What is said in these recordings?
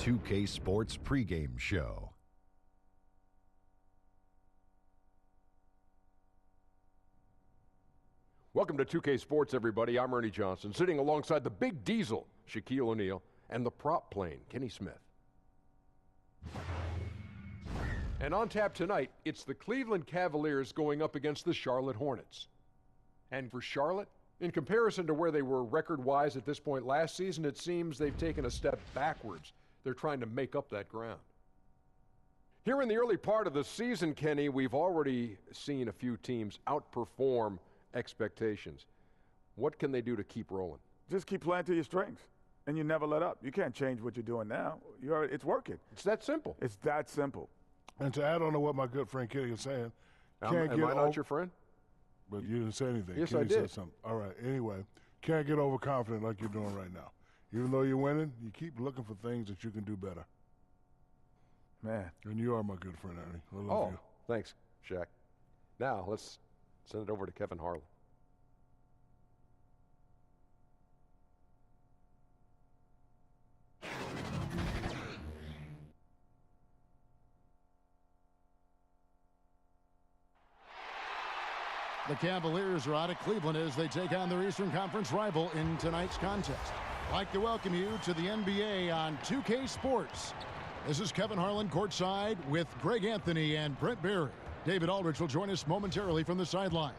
2K Sports pregame show. Welcome to 2K Sports, everybody. I'm Ernie Johnson, sitting alongside the big diesel, Shaquille O'Neal, and the prop plane, Kenny Smith. And on tap tonight, it's the Cleveland Cavaliers going up against the Charlotte Hornets. And for Charlotte, in comparison to where they were record-wise at this point last season, it seems they've taken a step backwards. They're trying to make up that ground. Here in the early part of the season, Kenny, we've already seen a few teams outperform expectations. What can they do to keep rolling? Just keep playing to your strengths, and you never let up. You can't change what you're doing now. It's working. It's that simple. It's that simple. And to add on to what my good friend Kenny is saying, Am I not your friend? But you didn't say anything. Yes, Kenny I did. Said something. All right. Anyway, can't get overconfident like you're doing right now. Even though you're winning, you keep looking for things that you can do better. Man. And you are my good friend, Ernie. I love you. Thanks, Shaq. Now, let's send it over to Kevin Harlan. The Cavaliers are out of Cleveland as they take on their Eastern Conference rival in tonight's contest. I'd like to welcome you to the NBA on 2K Sports. This is Kevin Harlan courtside with Greg Anthony and Brent Berry. David Aldridge will join us momentarily from the sidelines.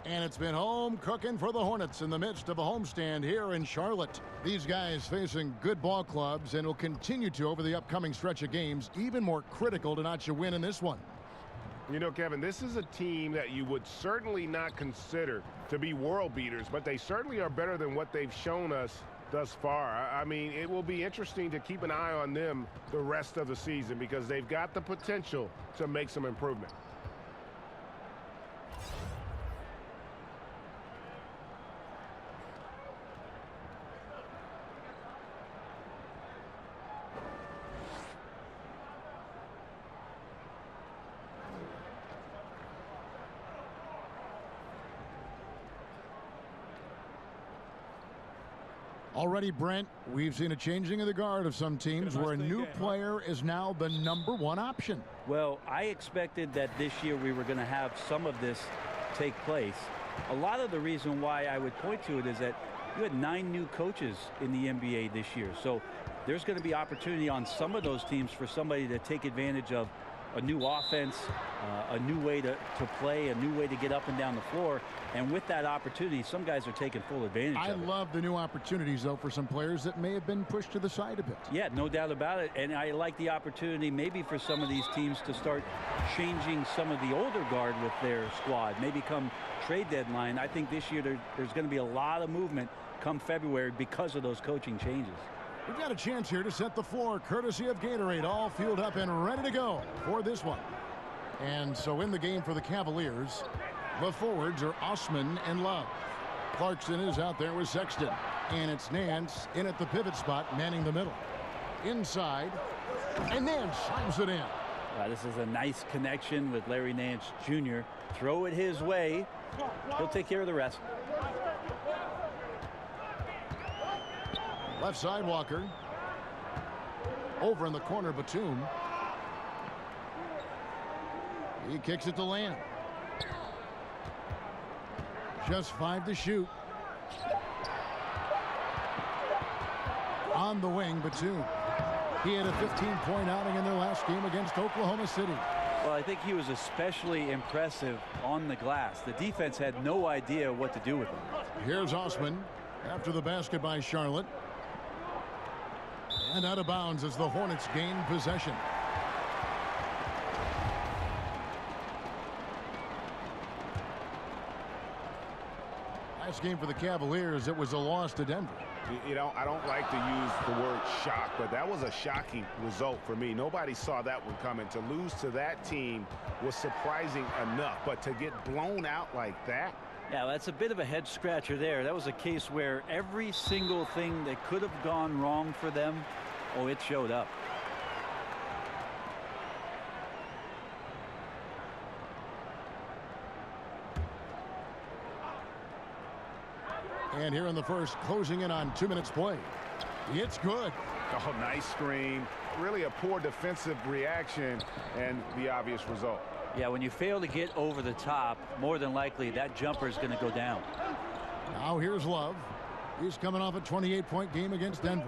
And it's been home cooking for the Hornets in the midst of a homestand here in Charlotte. These guys facing good ball clubs and will continue to over the upcoming stretch of games, even more critical to notch a win in this one. You know, Kevin, this is a team that you would certainly not consider to be world beaters, but they certainly are better than what they've shown us thus far. I mean, it will be interesting to keep an eye on them the rest of the season because they've got the potential to make some improvement. Already, Brent, we've seen a changing of the guard of some teams where a new player is now the #1 option. Well, I expected that this year we were going to have some of this take place. A lot of the reason why I would point to it is that you had 9 new coaches in the NBA this year. So there's going to be opportunity on some of those teams for somebody to take advantage of a new offense, a new way to play, a new way to get up and down the floor. And with that opportunity, some guys are taking full advantage of it. I love the new opportunities, though, for some players that may have been pushed to the side a bit. Yeah, no doubt about it. And I like the opportunity maybe for some of these teams to start changing some of the older guard with their squad, maybe come trade deadline. I think this year there's going to be a lot of movement come February because of those coaching changes. We've got a chance here to set the floor, courtesy of Gatorade, all fueled up and ready to go for this one. And so in the game for the Cavaliers, the forwards are Osman and Love. Clarkson is out there with Sexton. And it's Nance in at the pivot spot, manning the middle. Inside, and Nance slams it in. This is a nice connection with Larry Nance Jr. Throw it his way. He'll take care of the rest. Left side, Walker. Over in the corner, Batum. He kicks it to Lamb. Just 5 to shoot. On the wing, Batum. He had a 15-point outing in their last game against Oklahoma City. Well, I think he was especially impressive on the glass. The defense had no idea what to do with him. Here's Osman after the basket by Charlotte. And out of bounds as the Hornets gain possession. Last game for the Cavaliers, it was a loss to Denver. You know, I don't like to use the word shock, but that was a shocking result for me. Nobody saw that one coming. To lose to that team was surprising enough, but to get blown out like that. Yeah, that's a bit of a head scratcher there. That was a case where every single thing that could have gone wrong for them, it showed up. And here in the first, closing in on 2 minutes play. It's good. Oh, nice screen. Really a poor defensive reaction and the obvious result. Yeah, when you fail to get over the top, more than likely that jumper is going to go down. Now here's Love. He's coming off a 28-point game against Denver.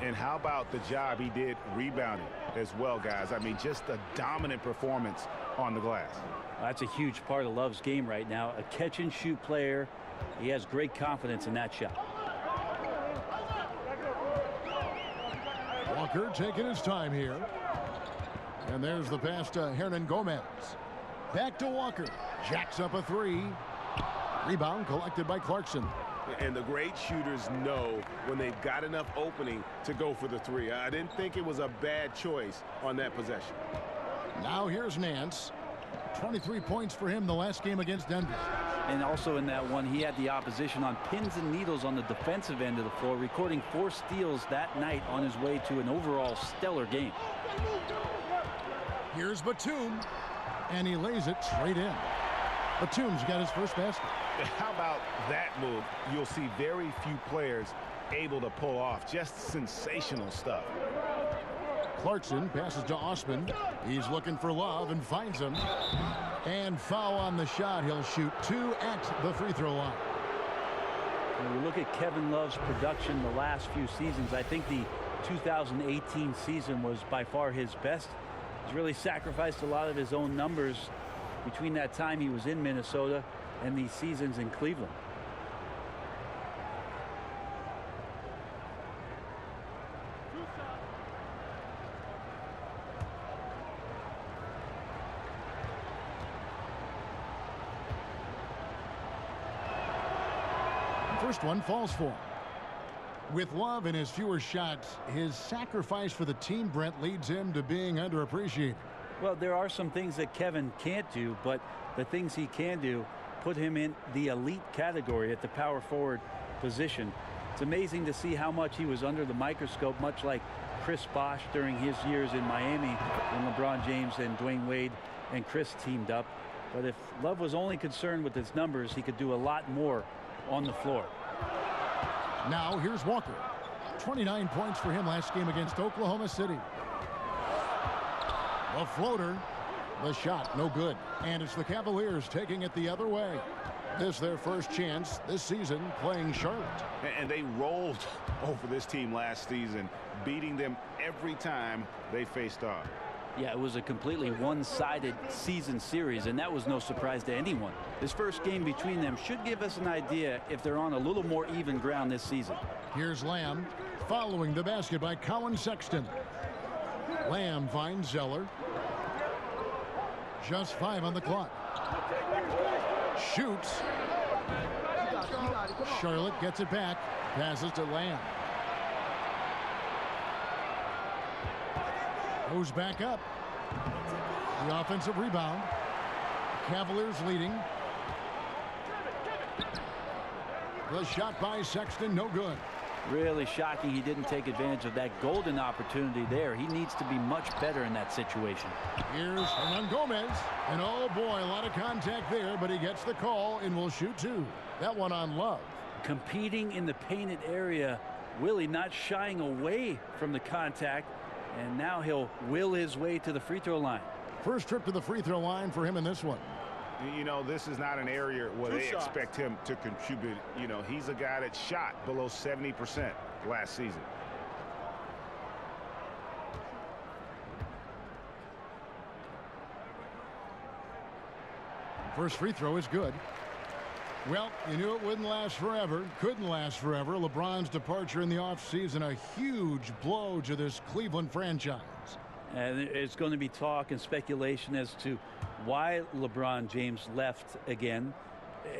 And how about the job he did rebounding as well, guys? I mean, just a dominant performance on the glass. That's a huge part of Love's game right now. A catch-and-shoot player. He has great confidence in that shot. Walker taking his time here. And there's the pass to Hernan Gomez. Back to Walker. Jacks up a three. Rebound collected by Clarkson. And the great shooters know when they've got enough opening to go for the three. I didn't think it was a bad choice on that possession. Now here's Nance. 23 points for him the last game against Denver. And also in that one, he had the opposition on pins and needles on the defensive end of the floor, recording 4 steals that night on his way to an overall stellar game. Here's Batum, and he lays it straight in. Batum's got his first basket. How about that move? You'll see very few players able to pull off. Just sensational stuff. Clarkson passes to Osman. He's looking for Love and finds him. And foul on the shot. He'll shoot 2 at the free throw line. When we look at Kevin Love's production the last few seasons, I think the 2018 season was by far his best. He's really sacrificed a lot of his own numbers between that time he was in Minnesota and these seasons in Cleveland. First one falls for him. With Love and his fewer shots, his sacrifice for the team, Brent, leads him to being underappreciated. Well, there are some things that Kevin can't do, but the things he can do put him in the elite category at the power forward position. It's amazing to see how much he was under the microscope, much like Chris Bosh during his years in Miami when LeBron James and Dwayne Wade and Chris teamed up. But if Love was only concerned with his numbers, he could do a lot more on the floor. Now here's Walker. 29 points for him last game against Oklahoma City. The floater. The shot, no good. And it's the Cavaliers taking it the other way. This their first chance this season playing Charlotte. And they rolled over this team last season, beating them every time they faced off. Yeah, it was a completely one-sided season series, and that was no surprise to anyone. This first game between them should give us an idea if they're on a little more even ground this season. Here's Lamb following the basket by Colin Sexton. Lamb finds Zeller. Just 5 on the clock. Shoots. Charlotte gets it back. Passes to Lamb. Goes back up. The offensive rebound. Cavaliers leading. The shot by Sexton, no good. Really shocking he didn't take advantage of that golden opportunity there. He needs to be much better in that situation. Here's Hernan Gomez. And oh boy, a lot of contact there, but he gets the call and will shoot 2. That one on Love. Competing in the painted area. Willie not shying away from the contact. And now he'll will his way to the free throw line. First trip to the free throw line for him in this one. You know, this is not an area where they expect him to contribute. You know, he's a guy that shot below 70% last season. First free throw is good. Well, you knew it wouldn't last forever. Couldn't last forever. LeBron's departure in the offseason, a huge blow to this Cleveland franchise. And it's going to be talk and speculation as to why LeBron James left again.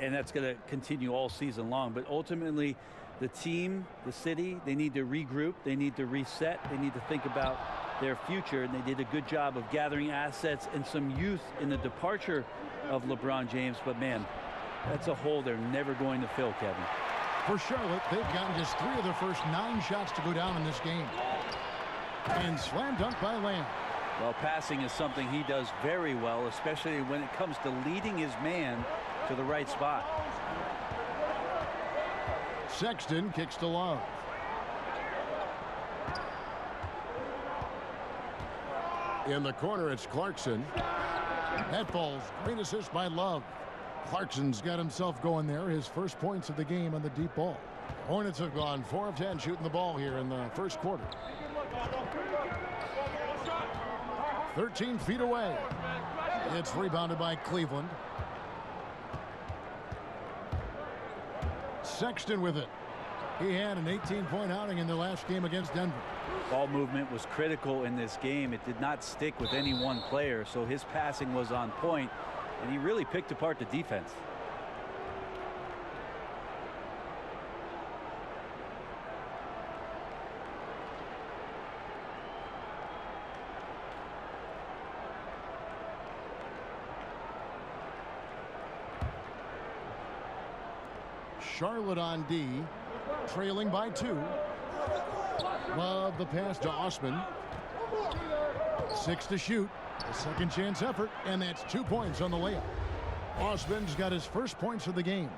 And that's going to continue all season long. But ultimately, the team, the city, they need to regroup. They need to reset. They need to think about their future. And they did a good job of gathering assets and some youth in the departure of LeBron James. But, man, that's a hole they're never going to fill, Kevin. For Charlotte, they've gotten just 3 of their first 9 shots to go down in this game. And slam dunk by Lamb. Well, passing is something he does very well, especially when it comes to leading his man to the right spot. Sexton kicks to Love. In the corner, it's Clarkson. That ball's great assist by Love. Clarkson's got himself going there. His first points of the game on the deep ball. Hornets have gone 4 of 10 shooting the ball here in the first quarter. 13 feet away. It's rebounded by Cleveland. Sexton with it. He had an 18-point outing in the last game against Denver. Ball movement was critical in this game. It did not stick with any one player, so his passing was on point, and he really picked apart the defense. Charlotte on D, trailing by 2. Love the pass to Osman. 6 to shoot. A second chance effort, and that's 2 points on the layup. Osman's got his first points of the game.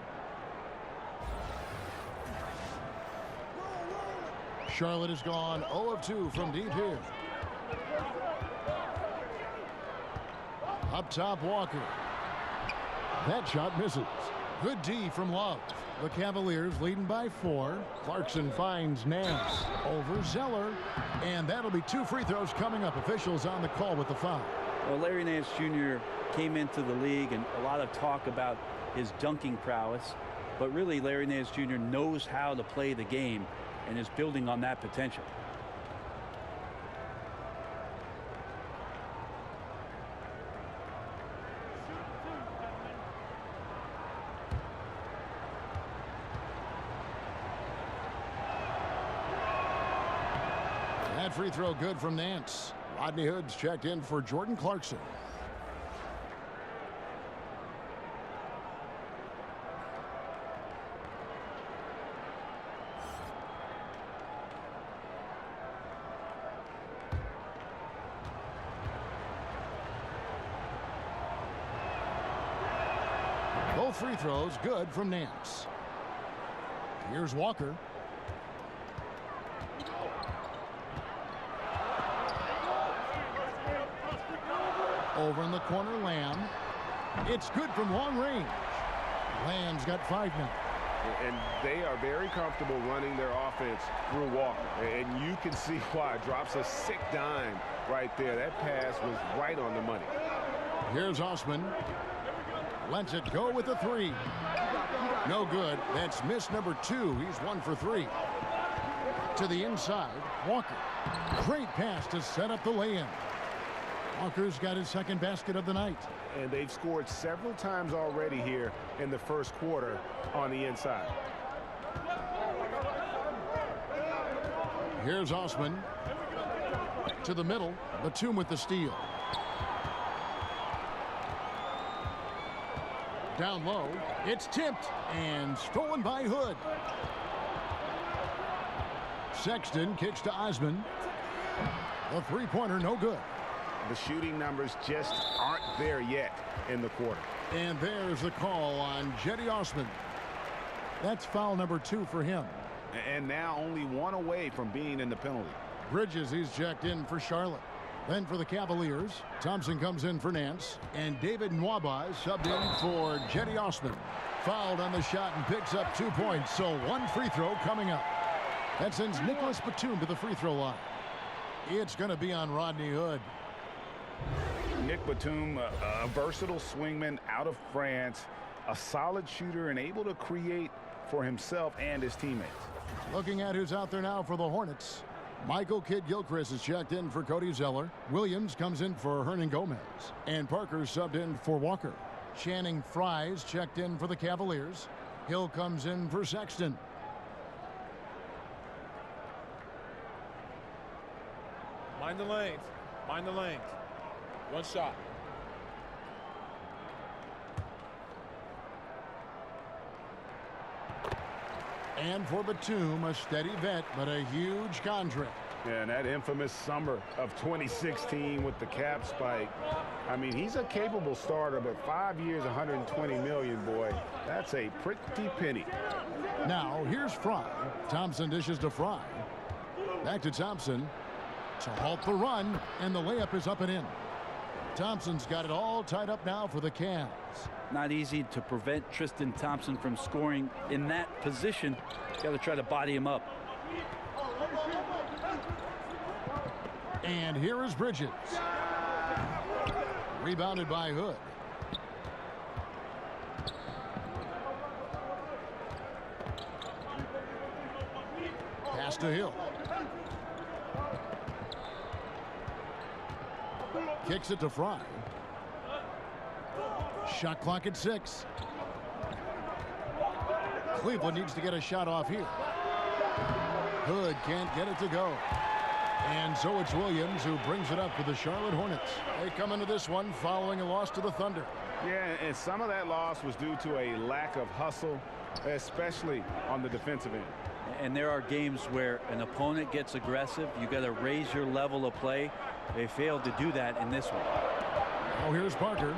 Charlotte has gone 0 of 2 from deep here. Up top, Walker. That shot misses. Good D from Love. The Cavaliers leading by 4. Clarkson finds Nance over Zeller. And that'll be 2 free throws coming up. Officials on the call with the foul. Well, Larry Nance Jr. came into the league, and a lot of talk about his dunking prowess. But really, Larry Nance Jr. knows how to play the game and is building on that potential. That free throw good from Nance. Rodney Hood's checked in for Jordan Clarkson. Both free throws good from Nance. Here's Walker. Over in the corner, Lamb. It's good from long range. Lamb's got 5 now. And they are very comfortable running their offense through Walker. And you can see why. Drops a sick dime right there. That pass was right on the money. Here's Osman. Lets it go with the 3. No good. That's miss number 2. He's 1 for 3. To the inside, Walker. Great pass to set up the lay-in. Walker's got his second basket of the night. And they've scored several times already here in the first quarter on the inside. Here's Osman. To the middle. Batum with the steal. Down low. It's tipped and stolen by Hood. Sexton kicks to Osman. The three-pointer no good. The shooting numbers just aren't there yet in the quarter. And there's the call on Jetty Osman. That's foul number 2 for him. And now only 1 away from being in the penalty. Bridges, he's checked in for Charlotte. Then for the Cavaliers, Thompson comes in for Nance. And David Nwaba is subbed in for Jetty Osman. Fouled on the shot and picks up 2 points. So 1 free throw coming up. That sends Nicholas Batum to the free throw line. It's going to be on Rodney Hood. Nick Batum, a versatile swingman out of France, a solid shooter and able to create for himself and his teammates. Looking at who's out there now for the Hornets. Michael Kidd-Gilchrist is checked in for Cody Zeller. Williams comes in for Hernan Gomez. And Parker subbed in for Walker. Channing Frye's checked in for the Cavaliers. Hill comes in for Sexton. Mind the lanes. Mind the lanes. 1 shot. And for Batum, a steady vet, but a huge contract. Yeah, and that infamous summer of 2016 with the cap spike. I mean, he's a capable starter, but 5 years, $120 million, boy. That's a pretty penny. Now, here's Fry. Thompson dishes to Fry. Back to Thompson. to halt the run, and the layup is up and in. Thompson's got it all tied up now for the Cavs. Not easy to prevent Tristan Thompson from scoring in that position. Got to try to body him up. And here is Bridges. Rebounded by Hood. Pass to Hill. Kicks it to Fry. Shot clock at 6. Cleveland needs to get a shot off here. Hood can't get it to go. And so it's Williams who brings it up for the Charlotte Hornets. They come into this one following a loss to the Thunder. Yeah, and some of that loss was due to a lack of hustle, especially on the defensive end. And there are games where an opponent gets aggressive. You got to raise your level of play. They failed to do that in this one. Oh, here's Parker.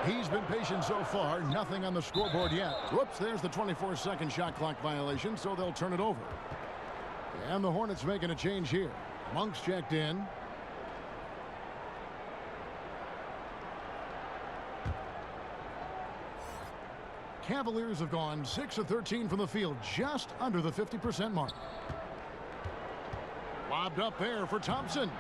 He's been patient so far. Nothing on the scoreboard yet. Whoops, there's the 24-second shot clock violation, so they'll turn it over. And the Hornets making a change here. Monk's checked in. Cavaliers have gone 6 of 13 from the field, just under the 50% mark. Lobbed up there for Thompson.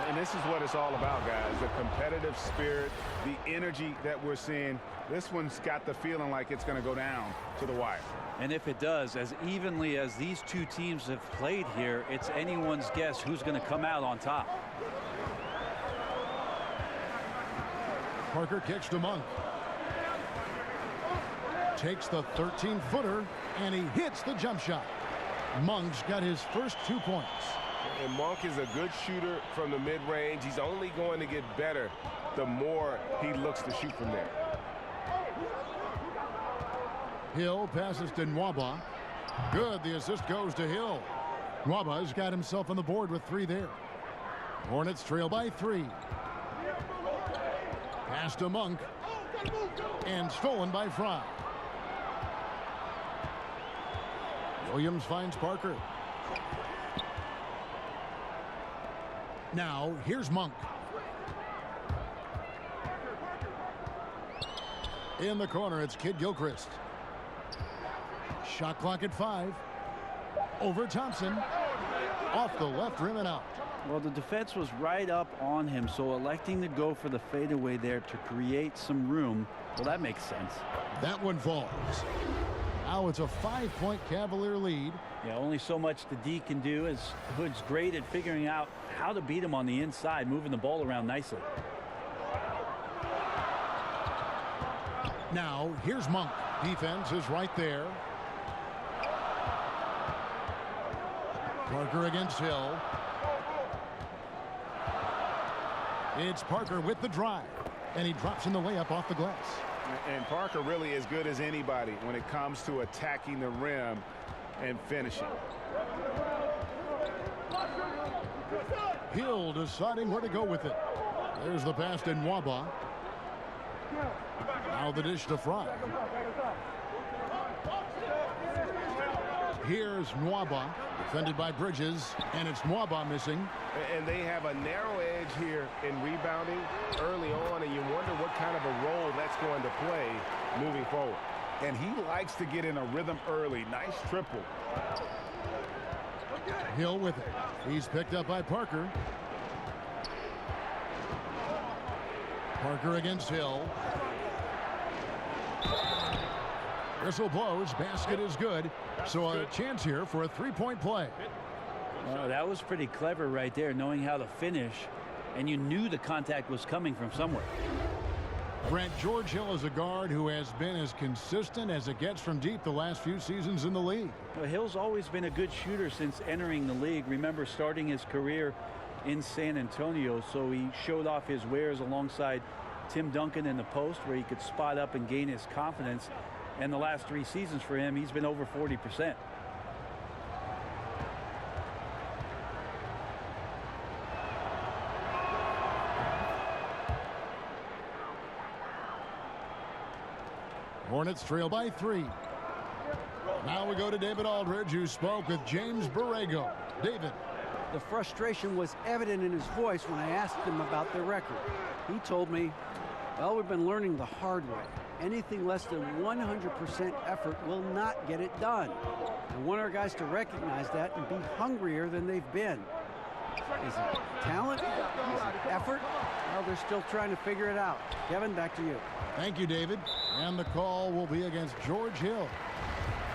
And this is what it's all about, guys. The competitive spirit, the energy that we're seeing. This one's got the feeling like it's going to go down to the wire. And if it does, as evenly as these two teams have played here, it's anyone's guess who's going to come out on top. Parker kicks to Monk. Takes the 13-footer, and he hits the jump shot. Monk's got his first 2 points. And Monk is a good shooter from the mid-range. He's only going to get better the more he looks to shoot from there. Hill passes to Nwaba. Good. The assist goes to Hill. Nwaba's got himself on the board with 3 there. Hornets trail by 3. Pass to Monk. And stolen by Fry. Williams finds Parker. Now, here's Monk. In the corner, it's Kid Gilchrist. Shot clock at 5. Over Thompson. Off the left rim and out. Well, the defense was right up on him, so electing to go for the fadeaway there to create some room, well, that makes sense. That one falls. Now it's a 5-point Cavalier lead. Yeah, only so much the D can do, as Hood's great at figuring out how to beat him on the inside, moving the ball around nicely. Now, here's Monk. Defense is right there. Parker against Hill. It's Parker with the drive, and he drops in the layup off the glass. And Parker really is good as anybody when it comes to attacking the rim and finishing. Hill deciding where to go with it. There's the pass to Nwaba. Now the dish to Fry. Here's Nwaba, defended by Bridges, and it's Nwaba missing. And they have a narrow edge here in rebounding early on, and you wonder what kind of a role that's going to play moving forward. And he likes to get in a rhythm early. Nice triple. Hill with it. He's picked up by Parker. Parker against Hill. Whistle blows. Basket is good. So a chance here for a 3-point play. That was pretty clever right there, knowing how to finish, and you knew the contact was coming from somewhere. Brent, George Hill is a guard who has been as consistent as it gets from deep the last few seasons in the league. Well, Hill's always been a good shooter since entering the league. Remember starting his career in San Antonio, so he showed off his wares alongside Tim Duncan in the post, where he could spot up and gain his confidence. And the last 3 seasons for him, he's been over 40%. Hornets trail by 3. Now we go to David Aldridge, who spoke with James Borrego. David. The frustration was evident in his voice when I asked him about their record. He told me, well, we've been learning the hard way. Anything less than 100% effort will not get it done. We want our guys to recognize that and be hungrier than they've been. Is it talent? Is it effort? Well, they're still trying to figure it out. Kevin, back to you. Thank you, David. And the call will be against George Hill.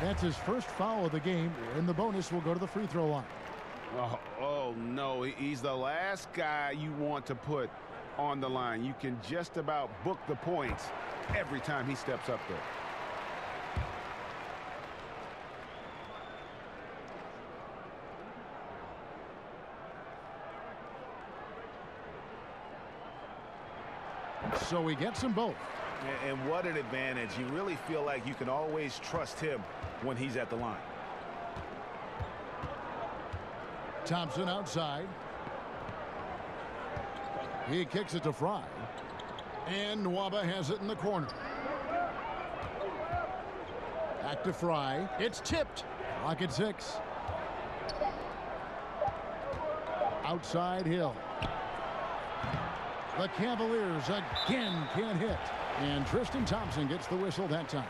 That's his first foul of the game, and the bonus will go to the free throw line. Oh, no, he's the last guy you want to put on the line. You can just about book the points every time he steps up there. So he gets them both. And what an advantage. You really feel like you can always trust him when he's at the line. Thompson outside. He kicks it to Fry. And Nwaba has it in the corner. Back to Fry. It's tipped. Clock at 6. Outside Hill. The Cavaliers again can't hit. And Tristan Thompson gets the whistle that time.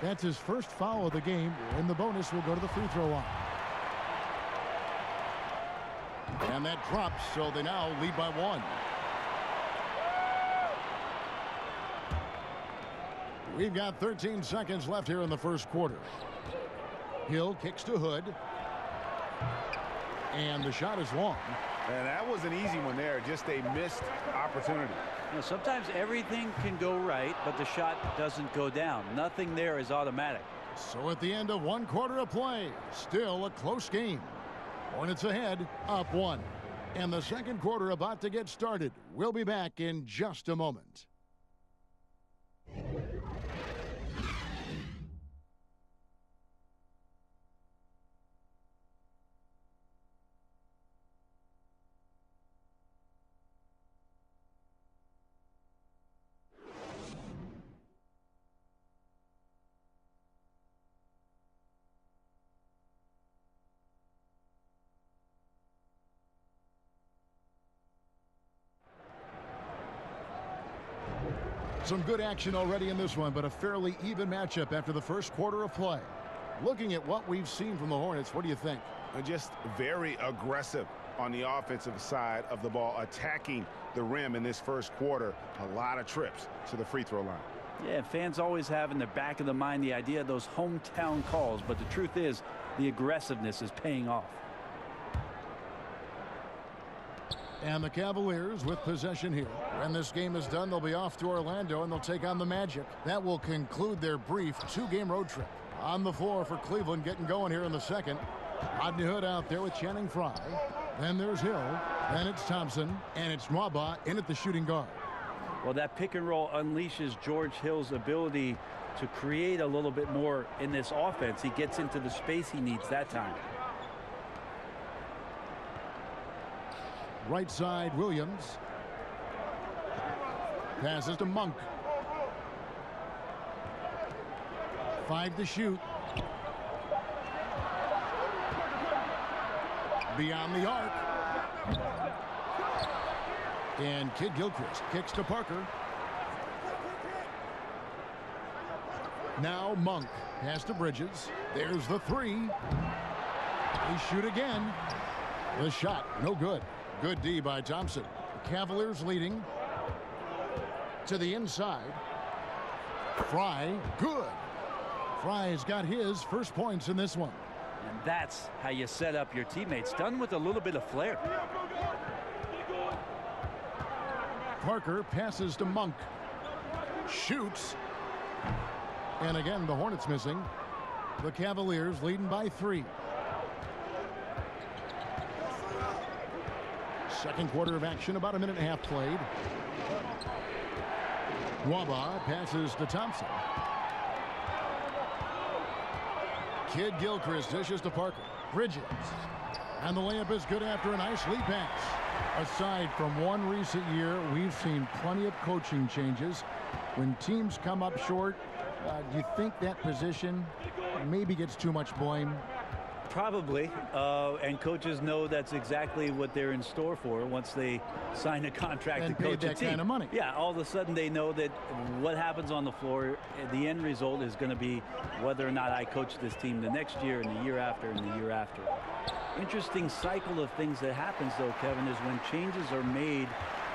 That's his first foul of the game, and the bonus will go to the free throw line. And that drops, so they now lead by 1. We've got 13 seconds left here in the first quarter. Hill kicks to Hood. And the shot is long. And that was an easy one there, just a missed opportunity. You know, sometimes everything can go right, but the shot doesn't go down. Nothing there is automatic. So at the end of 1 quarter of play, still a close game. Hornets ahead, up 1. And the second quarter about to get started. We'll be back in just a moment. Some good action already in this one, but a fairly even matchup after the first quarter of play. Looking at what we've seen from the Hornets, what do you think? Just very aggressive on the offensive side of the ball, attacking the rim in this first quarter. A lot of trips to the free throw line. Yeah, fans always have in the back of the mind the idea of those hometown calls, but the truth is the aggressiveness is paying off. And the Cavaliers with possession here. When this game is done, they'll be off to Orlando, and they'll take on the Magic. That will conclude their brief 2-game road trip. On the floor for Cleveland, getting going here in the second. Rodney Hood out there with Channing Frye. Then there's Hill. Then it's Thompson. And it's Nwaba in at the shooting guard. Well, that pick and roll unleashes George Hill's ability to create a little bit more in this offense. He gets into the space he needs that time. Right side, Williams. Passes to Monk. 5 to shoot. Beyond the arc. And Kid Gilchrist kicks to Parker. Now Monk. Pass to Bridges. There's the 3. They shoot again. The shot, no good. Good D by Thompson. The Cavaliers leading. To the inside. Fry, good. Fry's got his first points in this one. And that's how you set up your teammates. Done with a little bit of flair. Parker passes to Monk. Shoots. And again, the Hornets missing. The Cavaliers leading by 3. Second quarter of action, about a minute and a half played. Nwaba passes to Thompson. Kid Gilchrist dishes to Parker. Bridges. And the layup is good after a nice lead pass. Aside from one recent year, we've seen plenty of coaching changes. When teams come up short, do you think that position maybe gets too much blame? Probably, and coaches know that's exactly what they're in store for once they sign a contract And to coach paid a that team. kind of money. Yeah, all of a sudden they know that what happens on the floor, the end result is going to be whether or not I coach this team the next year and the year after and the year after. Interesting cycle of things that happens, though, Kevin, is when changes are made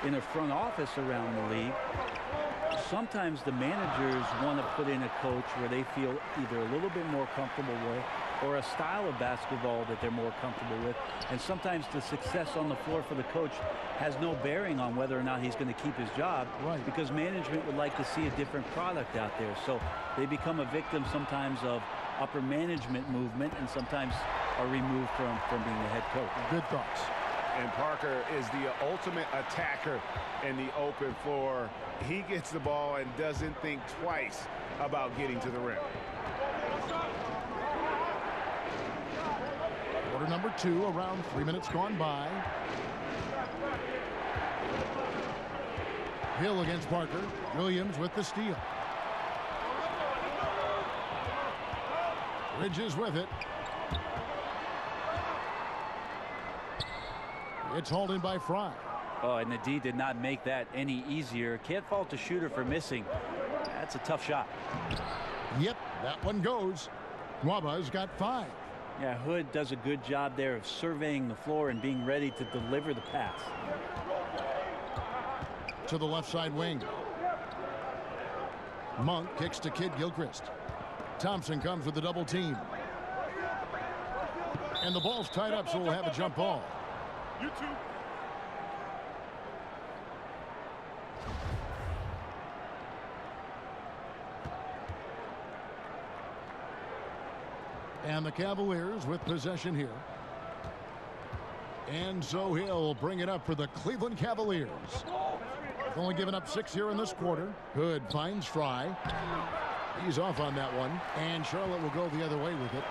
in a front office around the league. Sometimes the managers want to put in a coach where they feel either a little bit more comfortable with or a style of basketball that they're more comfortable with. And sometimes the success on the floor for the coach has no bearing on whether or not he's going to keep his job. Right. Because management would like to see a different product out there. So they become a victim sometimes of upper management movement and sometimes are removed from being the head coach. Good thoughts. And Parker is the ultimate attacker in the open floor. He gets the ball and doesn't think twice about getting to the rim. Quarter number 2, around 3 minutes gone by. Hill against Parker. Williams with the steal. Bridges with it. It's hauled in by Fry. Oh, and the D did not make that any easier. Can't fault the shooter for missing. That's a tough shot. Yep, that one goes. Waba's got 5. Yeah, Hood does a good job there of surveying the floor and being ready to deliver the pass. To the left side wing. Monk kicks to Kid Gilchrist. Thompson comes with the double team. And the ball's tied up, so we'll have a jump ball. You two. And the Cavaliers with possession here. And so he'll bring it up for the Cleveland Cavaliers. They've only given up 6 here in this quarter. Hood finds Fry. He's off on that one. And Charlotte will go the other way with it.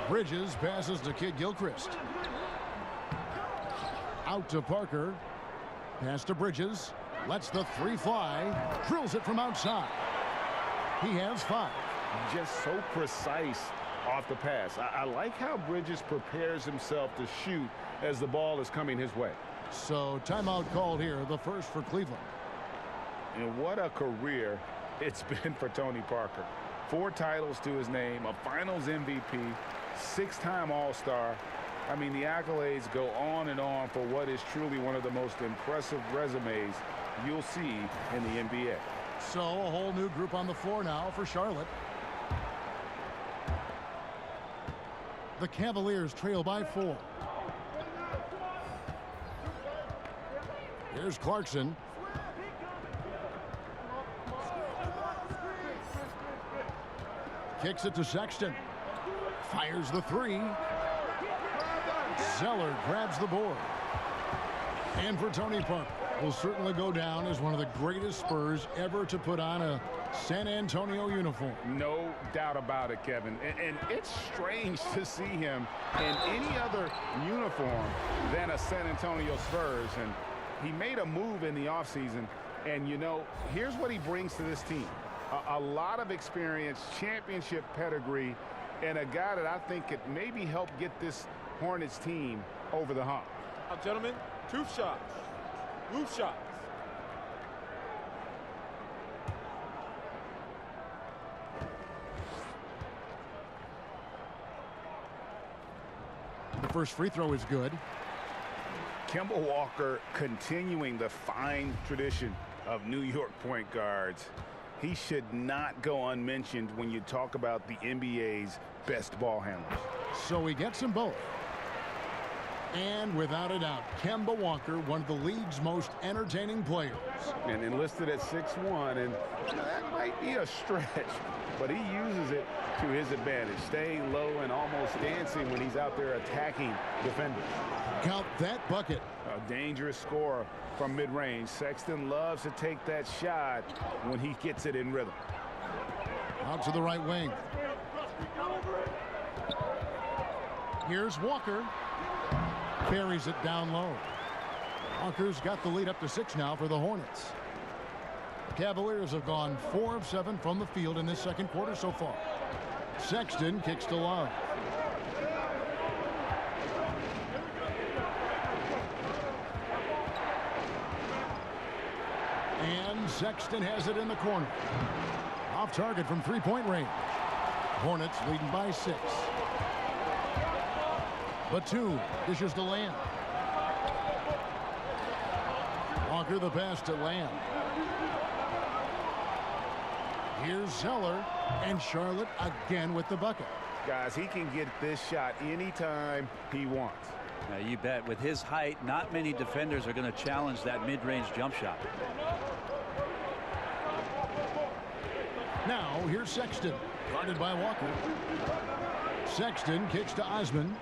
Bridges passes to Kid Gilchrist. Out to Parker. Pass to Bridges. Lets the 3 fly. Drills it from outside. He has 5. Just so precise off the pass. I like how Bridges prepares himself to shoot as the ball is coming his way. So timeout called here, the first for Cleveland. And what a career it's been for Tony Parker. 4 titles to his name, a finals MVP, 6-time All-Star. I mean, the accolades go on and on for what is truly one of the most impressive resumes you'll see in the NBA. So a whole new group on the floor now for Charlotte. The Cavaliers trail by 4. Here's Clarkson. Kicks it to Sexton. Fires the 3. Zeller grabs the board. And for Tony Parker, will certainly go down as one of the greatest Spurs ever to put on a San Antonio uniform. No doubt about it, Kevin. And it's strange to see him in any other uniform than a San Antonio Spurs. And he made a move in the offseason. And, you know, here's what he brings to this team. A lot of experience, championship pedigree, and a guy that I think could maybe help get this Hornets team over the hump. Now, gentlemen, 2 shots. Move shots. The first free throw is good. Kemba Walker continuing the fine tradition of New York point guards. He should not go unmentioned when you talk about the NBA's best ball handlers. So he gets them both. And without a doubt, Kemba Walker, one of the league's most entertaining players. And enlisted at 6'1", and that might be a stretch, but he uses it to his advantage, staying low and almost dancing when he's out there attacking defenders. Count that bucket. A dangerous scorer from mid-range. Sexton loves to take that shot when he gets it in rhythm. Out to the right wing. Here's Walker. Buries it down low. Walker's got the lead up to 6 now for the Hornets. Cavaliers have gone 4 of 7 from the field in this second quarter so far. Sexton kicks to Love. And Sexton has it in the corner. Off target from three-point range. Hornets leading by 6. Batum dishes to Lamb. Walker the pass to Lamb. Here's Zeller, and Charlotte again with the bucket. Guys, he can get this shot anytime he wants. Now, you bet. With his height, not many defenders are going to challenge that mid-range jump shot. Now, here's Sexton, guarded by Walker. Sexton kicks to Osman.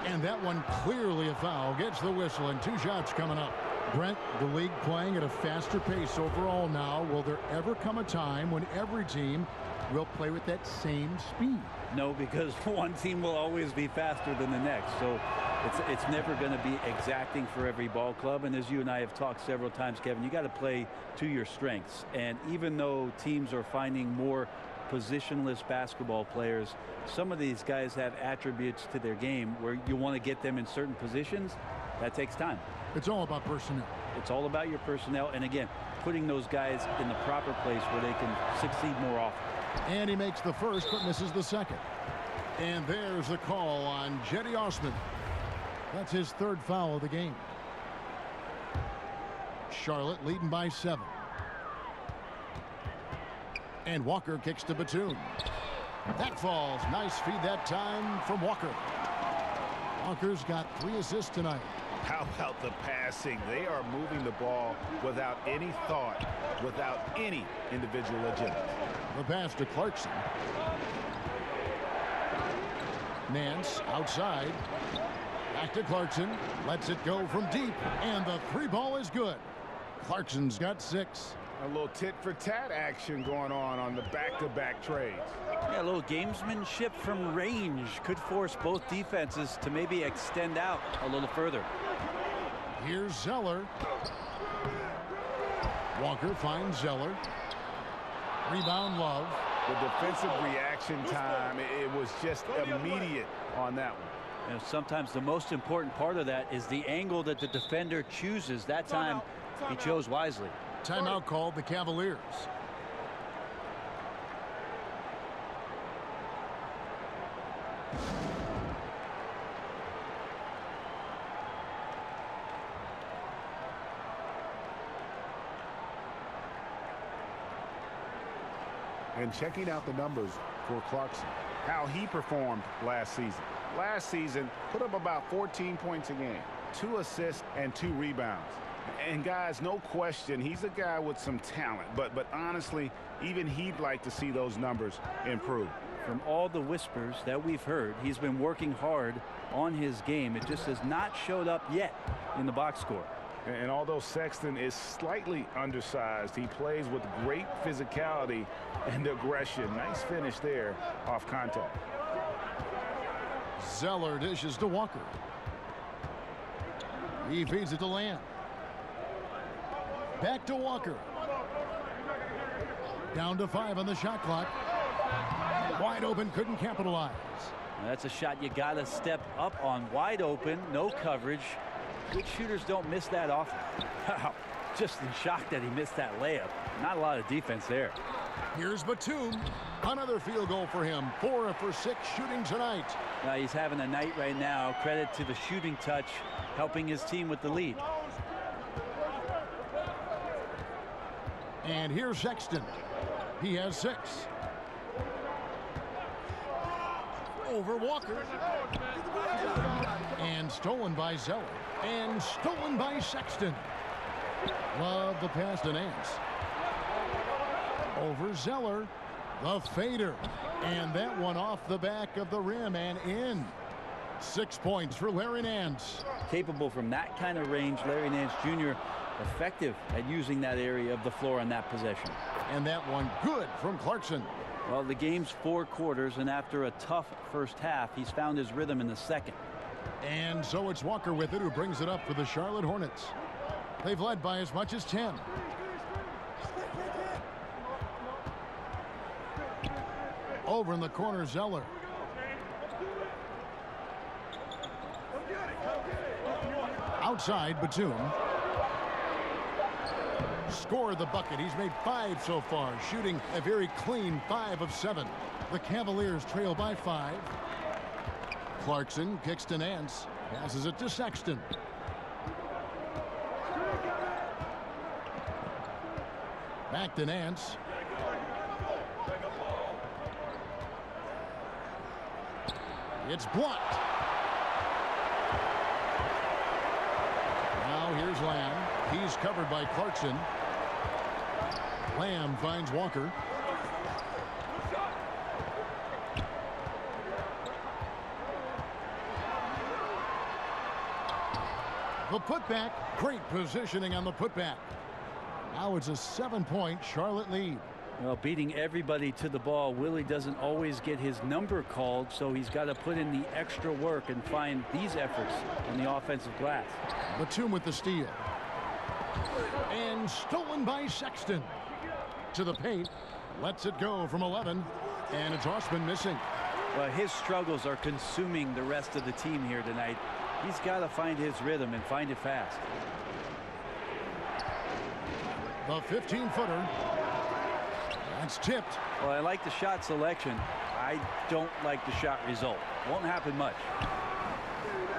And that one clearly a foul. Gets the whistle, and 2 shots coming up. Brent, the league playing at a faster pace overall now. Will there ever come a time when every team will play with that same speed? No, because one team will always be faster than the next. So it's never going to be exacting for every ball club. And as you and I have talked several times, Kevin, you got to play to your strengths. And even though teams are finding more positionless basketball players, some of these guys have attributes to their game where you want to get them in certain positions. That takes time. It's all about personnel. It's all about your personnel. And again, putting those guys in the proper place where they can succeed more often. And he makes the first but misses the second. And there's the call on Cedi Osman. That's his 3rd foul of the game. Charlotte leading by 7. And Walker kicks to Batum. That falls. Nice feed that time from Walker. Walker's got 3 assists tonight. How about the passing? They are moving the ball without any thought, without any individual agenda. The pass to Clarkson. Nance outside. Back to Clarkson. Lets it go from deep. And the 3 ball is good. Clarkson's got 6. A little tit-for-tat action going on the back-to-back trades. Yeah, a little gamesmanship from range could force both defenses to maybe extend out a little further. Here's Zeller. Walker finds Zeller. Rebound, Love. The defensive reaction time, it was just immediate on that one. You know, sometimes the most important part of that is the angle that the defender chooses. That time, he chose wisely. Timeout called the Cavaliers. And checking out the numbers for Clarkson, how he performed last season. Last season, put up about 14 points a game, 2 assists and 2 rebounds. And guys, no question, he's a guy with some talent, but honestly, even he'd like to see those numbers improve. From all the whispers that we've heard, he's been working hard on his game. It just has not showed up yet in the box score. And although Sexton is slightly undersized, he plays with great physicality and aggression. Nice finish there off contact. Zeller dishes to Walker. He feeds it to Lamb. Back to Walker. Down to 5 on the shot clock. Wide open, couldn't capitalize. That's a shot you got to step up on. Wide open, no coverage. Good shooters don't miss that often. Just in shock that he missed that layup. Not a lot of defense there. Here's Batum. Another field goal for him. 4 for 6 shooting tonight. Now he's having a night right now. Credit to the shooting touch, helping his team with the lead. And here's Sexton. He has 6. Over Walker. And stolen by Zeller. And stolen by Sexton. Love the pass to Nance. Over Zeller. The fader. And that one off the back of the rim and in. 6 points for Larry Nance. Capable from that kind of range, Larry Nance Jr. effective at using that area of the floor on that possession. And that one good from Clarkson. Well, the game's 4 quarters, and after a tough first half, he's found his rhythm in the second. And so it's Walker with it who brings it up for the Charlotte Hornets. They've led by as much as 10. Over in the corner, Zeller. Outside, Batum. score the bucket. He's made 5 so far, shooting a very clean 5 of 7. The Cavaliers trail by 5. Clarkson kicks to Nance, passes it to Sexton. Back to Nance. It's blocked. Now here's Lamb. He's covered by Clarkson. Lamb finds Walker. The putback. Great positioning on the putback. Now it's a 7-point Charlotte lead. Well, beating everybody to the ball, Willie doesn't always get his number called, so he's got to put in the extra work and find these efforts on the offensive glass. Batum with the steal. And stolen by Sexton. To the paint. Lets it go from 11. And it's Osman missing. Well, his struggles are consuming the rest of the team here tonight. He's got to find his rhythm and find it fast. The 15-footer. That's tipped. Well, I like the shot selection. I don't like the shot result. Won't happen much.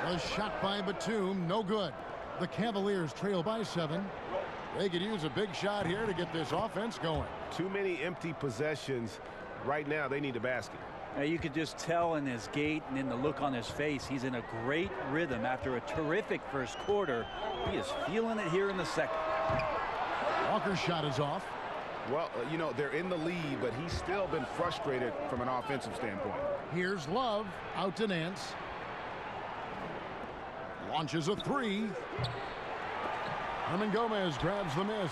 A shot by Batum, no good. The Cavaliers trail by 7. They could use a big shot here to get this offense going. Too many empty possessions. Right now, they need a basket. Now, you could just tell in his gait and in the look on his face, he's in a great rhythm after a terrific first quarter. He is feeling it here in the second. Walker's shot is off. Well, you know, they're in the lead, but he's still been frustrated from an offensive standpoint. Here's Love out to Nance. Launches a 3. Hernan Gomez grabs the miss.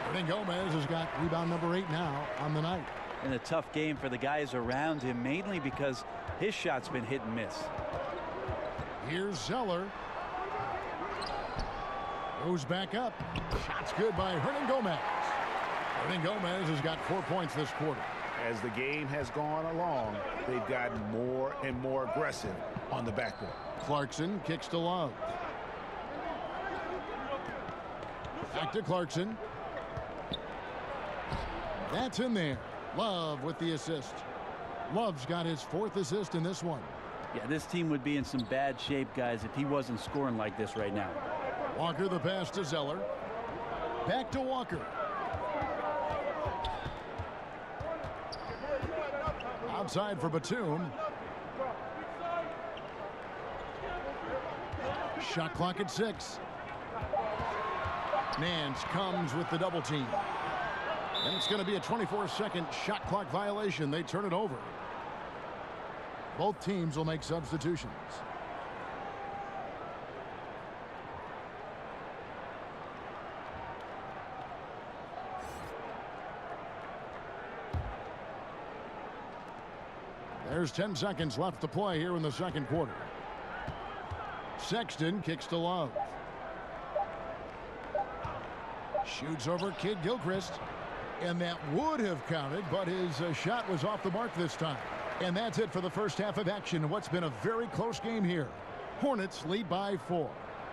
Hernan Gomez has got rebound number 8 now on the night. And a tough game for the guys around him, mainly because his shot's been hit and miss. Here's Zeller. Goes back up. Shot's good by Hernan Gomez. Hernan Gomez has got 4 points this quarter. As the game has gone along, they've gotten more and more aggressive on the backboard. Clarkson kicks to Love. Back to Clarkson. That's in there. Love with the assist. Love's got his 4th assist in this one. Yeah, this team would be in some bad shape, guys, if he wasn't scoring like this right now. Walker the pass to Zeller. Back to Walker. Outside for Batum. Shot clock at 6. Nance comes with the double team. And it's going to be a 24-second shot clock violation. They turn it over. Both teams will make substitutions. There's 10 seconds left to play here in the second quarter. Sexton kicks to Love. Shoots over Kid Gilchrist. And that would have counted, but his shot was off the mark this time. And that's it for the first half of action. What's been a very close game here. Hornets lead by 4.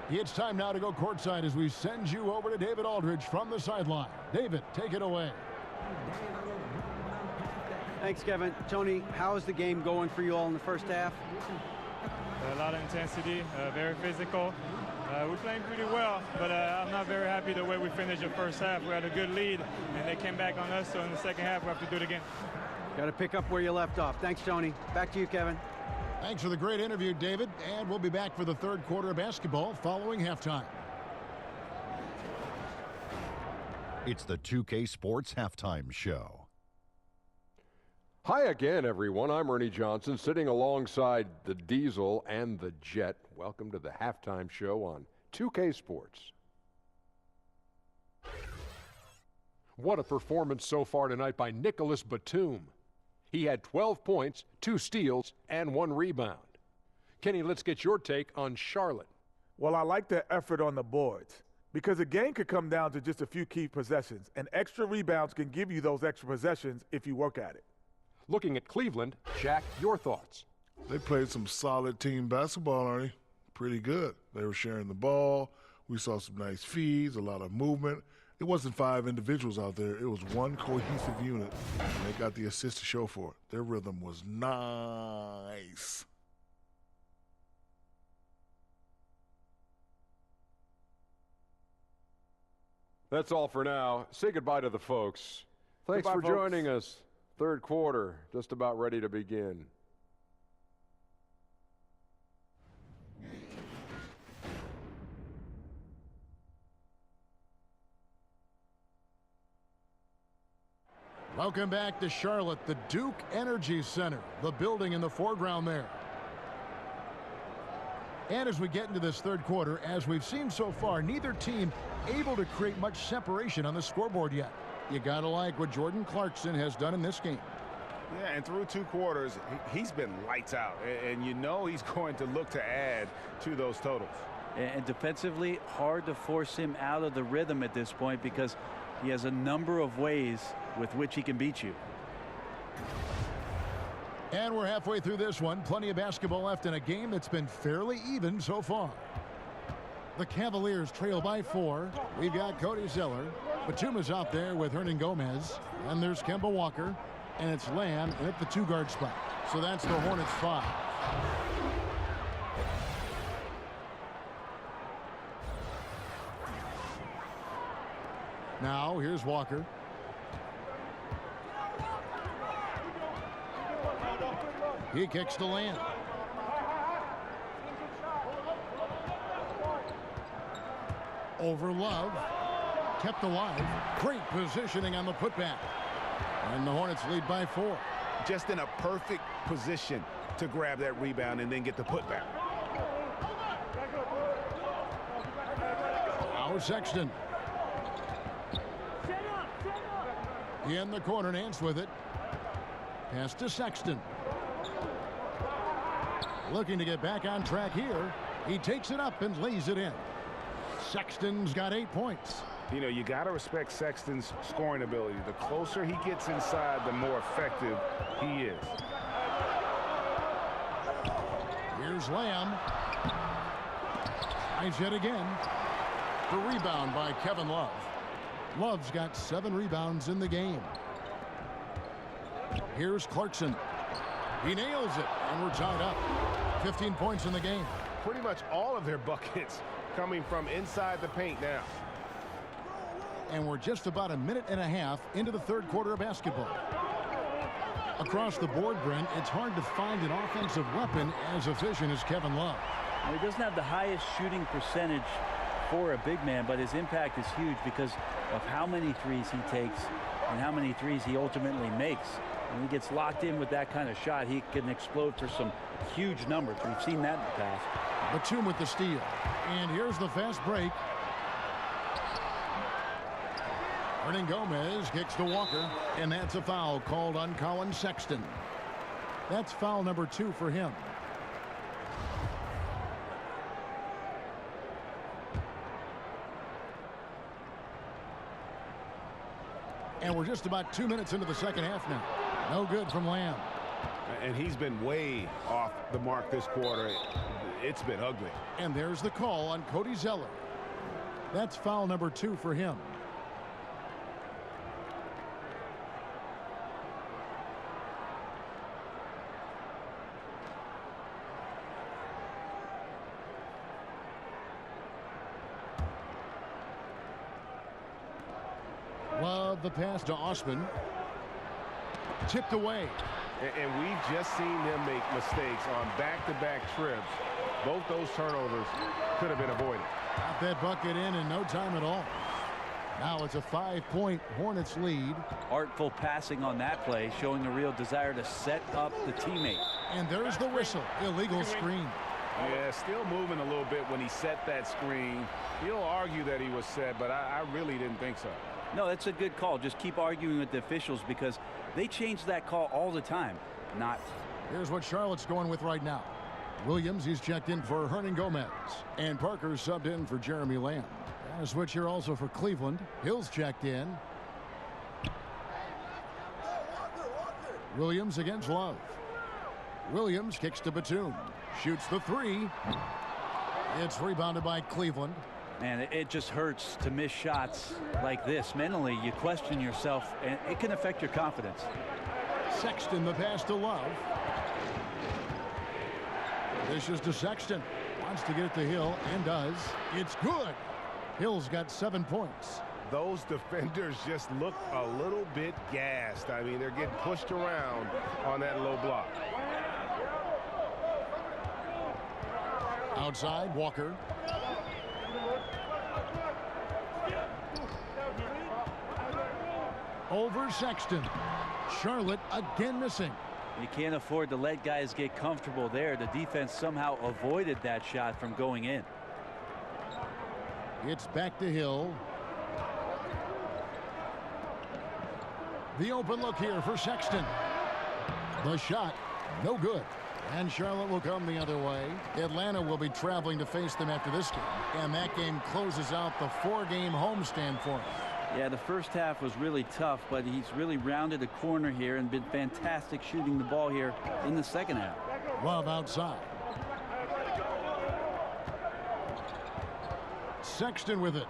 It's time now to go courtside as we send you over to David Aldridge from the sideline. David, take it away. Thanks, Kevin. Tony, how is the game going for you all in the first half? A lot of intensity, very physical. We're playing pretty well, but I'm not very happy the way we finished the first half. We had a good lead, and they came back on us, so in the second half, we have to do it again. Got to pick up where you left off. Thanks, Tony. Back to you, Kevin. Thanks for the great interview, David. And we'll be back for the third quarter of basketball following halftime. It's the 2K Sports Halftime Show. Hi again, everyone. I'm Ernie Johnson, sitting alongside the Diesel and the Jet. Welcome to the halftime show on 2K Sports. What a performance so far tonight by Nicholas Batum. He had 12 points, 2 steals, and 1 rebound. Kenny, let's get your take on Charlotte. Well, I like the effort on the boards because a game could come down to just a few key possessions, and extra rebounds can give you those extra possessions if you work at it. Looking at Cleveland, Jack, your thoughts? They played some solid team basketball, Arnie. Pretty good. They were sharing the ball. We saw some nice feeds, a lot of movement. It wasn't 5 individuals out there. It was one cohesive unit, and they got the assist to show for it. Their rhythm was nice. That's all for now. Say goodbye to the folks. Thanks Goodbye, for folks. joining us. Third quarter, just about ready to begin. Welcome back to Charlotte, the Duke Energy Center, the building in the foreground there. And as we get into this third quarter, as we've seen so far, neither team able to create much separation on the scoreboard yet. You gotta like what Jordan Clarkson has done in this game. Yeah, and through 2 quarters, he's been lights out. And you know he's going to look to add to those totals. And defensively, hard to force him out of the rhythm at this point because he has a number of ways with which he can beat you. And we're halfway through this one. Plenty of basketball left in a game that's been fairly even so far. The Cavaliers trail by 4. We've got Cody Zeller. Batum is out there with Hernan Gomez. And there's Kemba Walker. And it's Lamb at the 2-guard spot. So that's the Hornets 5. Now here's Walker. He kicks to Lamb. Over Love. Kept alive. Great positioning on the putback. And the Hornets lead by 4. Just in a perfect position to grab that rebound and then get the putback. Now Sexton. In the corner, Nance with it. Pass to Sexton. Looking to get back on track here. He takes it up and lays it in. Sexton's got 8 points. You know, you got to respect Sexton's scoring ability. The closer he gets inside, the more effective he is. Here's Lamb. Tries it again. The rebound by Kevin Love. Love's got 7 rebounds in the game. Here's Clarkson. He nails it, and we're tied up. 15 points in the game. Pretty much all of their buckets coming from inside the paint now. And we're just about a minute and a half into the third quarter of basketball. Across the board, Brent, it's hard to find an offensive weapon as efficient as Kevin Love. Well, he doesn't have the highest shooting percentage for a big man, but his impact is huge because of how many threes he takes and how many threes he ultimately makes. When he gets locked in with that kind of shot, he can explode for some huge numbers. We've seen that in the past. Batum with the steal. And here's the fast break. Hernan Gomez kicks to Walker, and that's a foul called on Colin Sexton. That's foul number 2 for him. And we're just about 2 minutes into the second half now. No good from Lamb. And he's been way off the mark this quarter. It's been ugly. And there's the call on Cody Zeller. That's foul number 2 for him. Love the pass to Osman. Tipped away. And we've just seen them make mistakes on back-to-back trips. Both those turnovers could have been avoided. Got that bucket in no time at all. Now it's a 5-point Hornets lead. Artful passing on that play, showing a real desire to set up the teammate. And there's the whistle. Illegal screen. Yeah, still moving a little bit when he set that screen. He'll argue that he was set, but I really didn't think so. No, that's a good call. Just keep arguing with the officials because they change that call all the time. Not. Here's what Charlotte's going with right now. Williams, he's checked in for Hernan Gomez. And Parker's subbed in for Jeremy Lamb. And a switch here also for Cleveland. Hill's checked in. Williams against Love. Williams kicks to Batum. Shoots the 3. It's rebounded by Cleveland. And it just hurts to miss shots like this. Mentally, you question yourself, and it can affect your confidence. Sexton, the pass to Love. This is to Sexton. Wants to get it to Hill, and does. It's good. Hill's got 7 points. Those defenders just look a little bit gassed. I mean, they're getting pushed around on that low block. Outside, Walker. Over Sexton. Charlotte again missing. You can't afford to let guys get comfortable there. The defense somehow avoided that shot from going in. It's back to Hill. The open look here for Sexton. The shot, no good. And Charlotte will come the other way. Atlanta will be traveling to face them after this game. And that game closes out the 4-game homestand for him. Yeah, the first half was really tough, but he's really rounded the corner here and been fantastic shooting the ball here in the second half. Love outside. Sexton with it.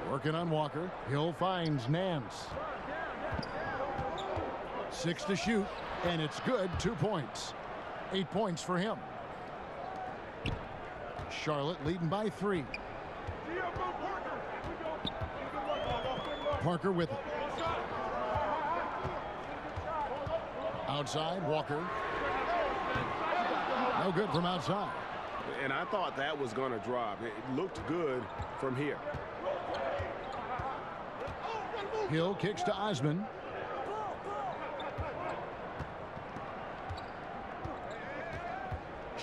Working on Walker. Hill finds Nance. 6 to shoot, and it's good. 2 points. 8 points for him. Charlotte leading by 3. Parker with it. Outside, Walker. No good from outside. And I thought that was going to drop. It looked good from here. Hill kicks to Osman.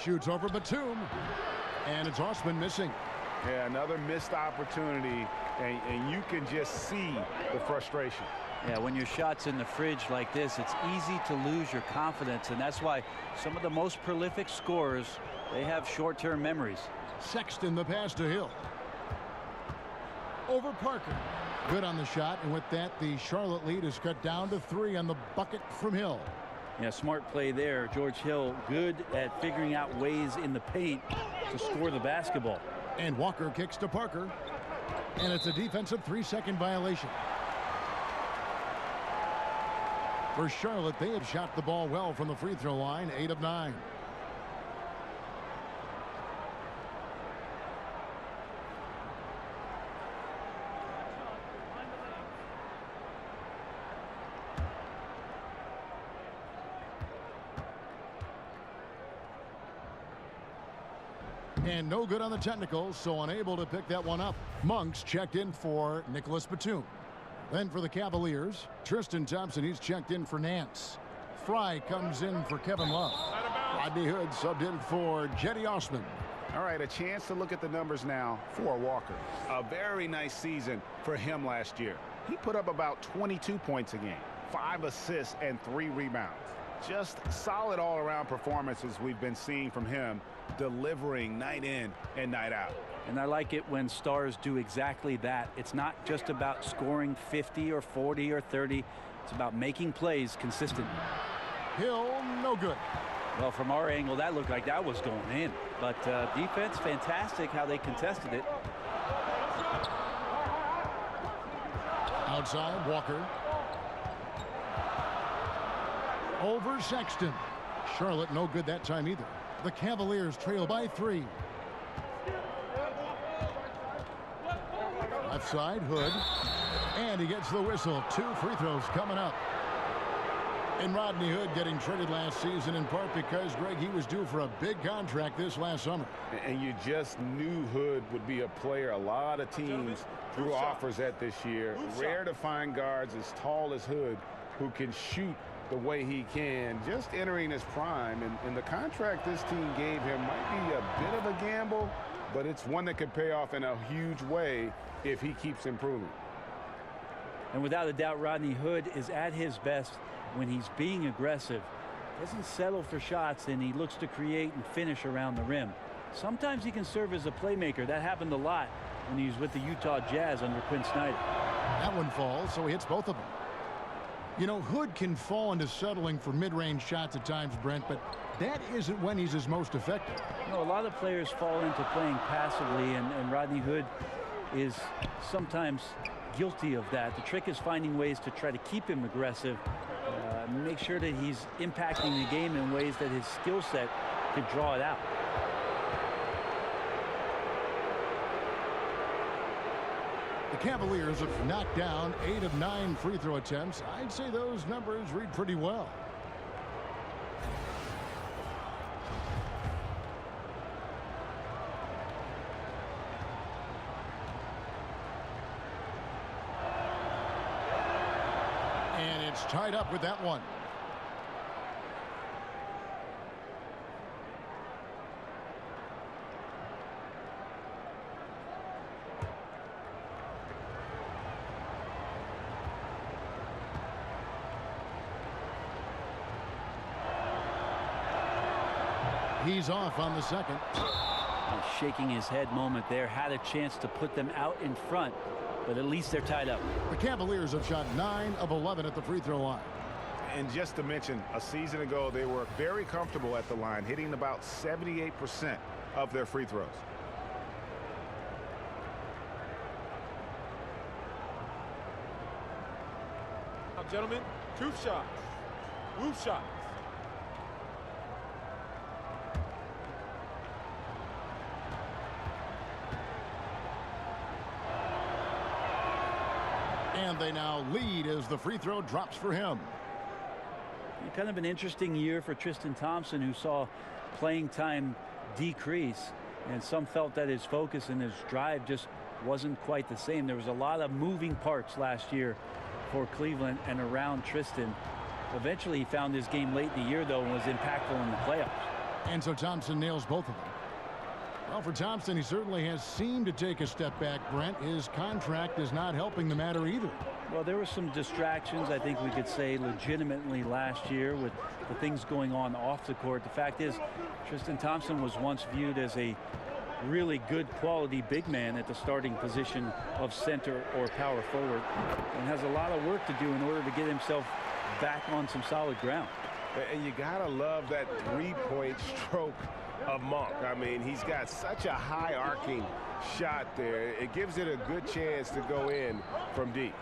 Shoots over Batum. And it's Osman missing. Yeah, another missed opportunity, and you can just see the frustration. Yeah, when your shot's in the fridge like this, it's easy to lose your confidence, and that's why some of the most prolific scorers, they have short-term memories. Sexton, the pass to Hill. Over Parker. Good on the shot, and with that, the Charlotte lead is cut down to 3 on the bucket from Hill. Yeah, smart play there. George Hill, good at figuring out ways in the paint to score the basketball. And Walker kicks to Parker. And it's a defensive 3-second violation. For Charlotte, they have shot the ball well from the free throw line, 8 of 9. And no good on the technicals, so unable to pick that one up. Monks checked in for Nicholas Batum. Then for the Cavaliers, Tristan Thompson, he's checked in for Nance. Fry comes in for Kevin Love. Rodney Hood subbed in for Jetty Osman. All right, a chance to look at the numbers now for Walker. A very nice season for him last year. He put up about 22 points a game, 5 assists, and 3 rebounds. Just solid all-around performances we've been seeing from him, delivering night in and night out. And I like it when stars do exactly that. It's not just about scoring 50 or 40 or 30. It's about making plays consistently. Hill, no good. Well, from our angle, that looked like that was going in. But defense, fantastic how they contested it. Outside, Walker. Over Sexton. Charlotte, no good that time either. The Cavaliers trail by 3. Left side, Hood. And he gets the whistle. 2 free throws coming up. And Rodney Hood getting traded last season in part because, Greg, he was due for a big contract this last summer. And you just knew Hood would be a player a lot of teams threw offers at this year. Rare to find guards as tall as Hood who can shoot the way he can, just entering his prime. And the contract this team gave him might be a bit of a gamble, but it's one that could pay off in a huge way if he keeps improving. And without a doubt, Rodney Hood is at his best when he's being aggressive. Doesn't settle for shots, and he looks to create and finish around the rim. Sometimes he can serve as a playmaker. That happened a lot when he was with the Utah Jazz under Quinn Snyder. That one falls, so he hits both of them. You know, Hood can fall into settling for mid-range shots at times, Brent, but that isn't when he's his most effective. You know, a lot of players fall into playing passively, and Rodney Hood, is sometimes guilty of that. The trick is finding ways to try to keep him aggressive, make sure that he's impacting the game in ways that his skill set can draw it out. The Cavaliers have knocked down 8 of 9 free throw attempts. I'd say those numbers read pretty well. And it's tied up with that one. He's off on the second. Shaking his head moment there. Had a chance to put them out in front, but at least they're tied up. The Cavaliers have shot 9 of 11 at the free throw line. And just to mention, a season ago, they were very comfortable at the line, hitting about 78% of their free throws. Now, gentlemen, truth shots. Roof shots. And they now lead as the free throw drops for him. Kind of an interesting year for Tristan Thompson, who saw playing time decrease, and some felt that his focus and his drive just wasn't quite the same. There was a lot of moving parts last year for Cleveland and around Tristan. Eventually he found his game late in the year, though, and was impactful in the playoffs. And so Thompson nails both of them. Well, for Thompson, he certainly has seemed to take a step back, Brent. His contract is not helping the matter either. Well, there were some distractions, I think we could say, legitimately last year with the things going on off the court. The fact is, Tristan Thompson was once viewed as a really good quality big man at the starting position of center or power forward, and has a lot of work to do in order to get himself back on some solid ground. And you gotta love that three-point stroke of Monk. I mean, he's got such a high arcing shot there. It gives it a good chance to go in from deep.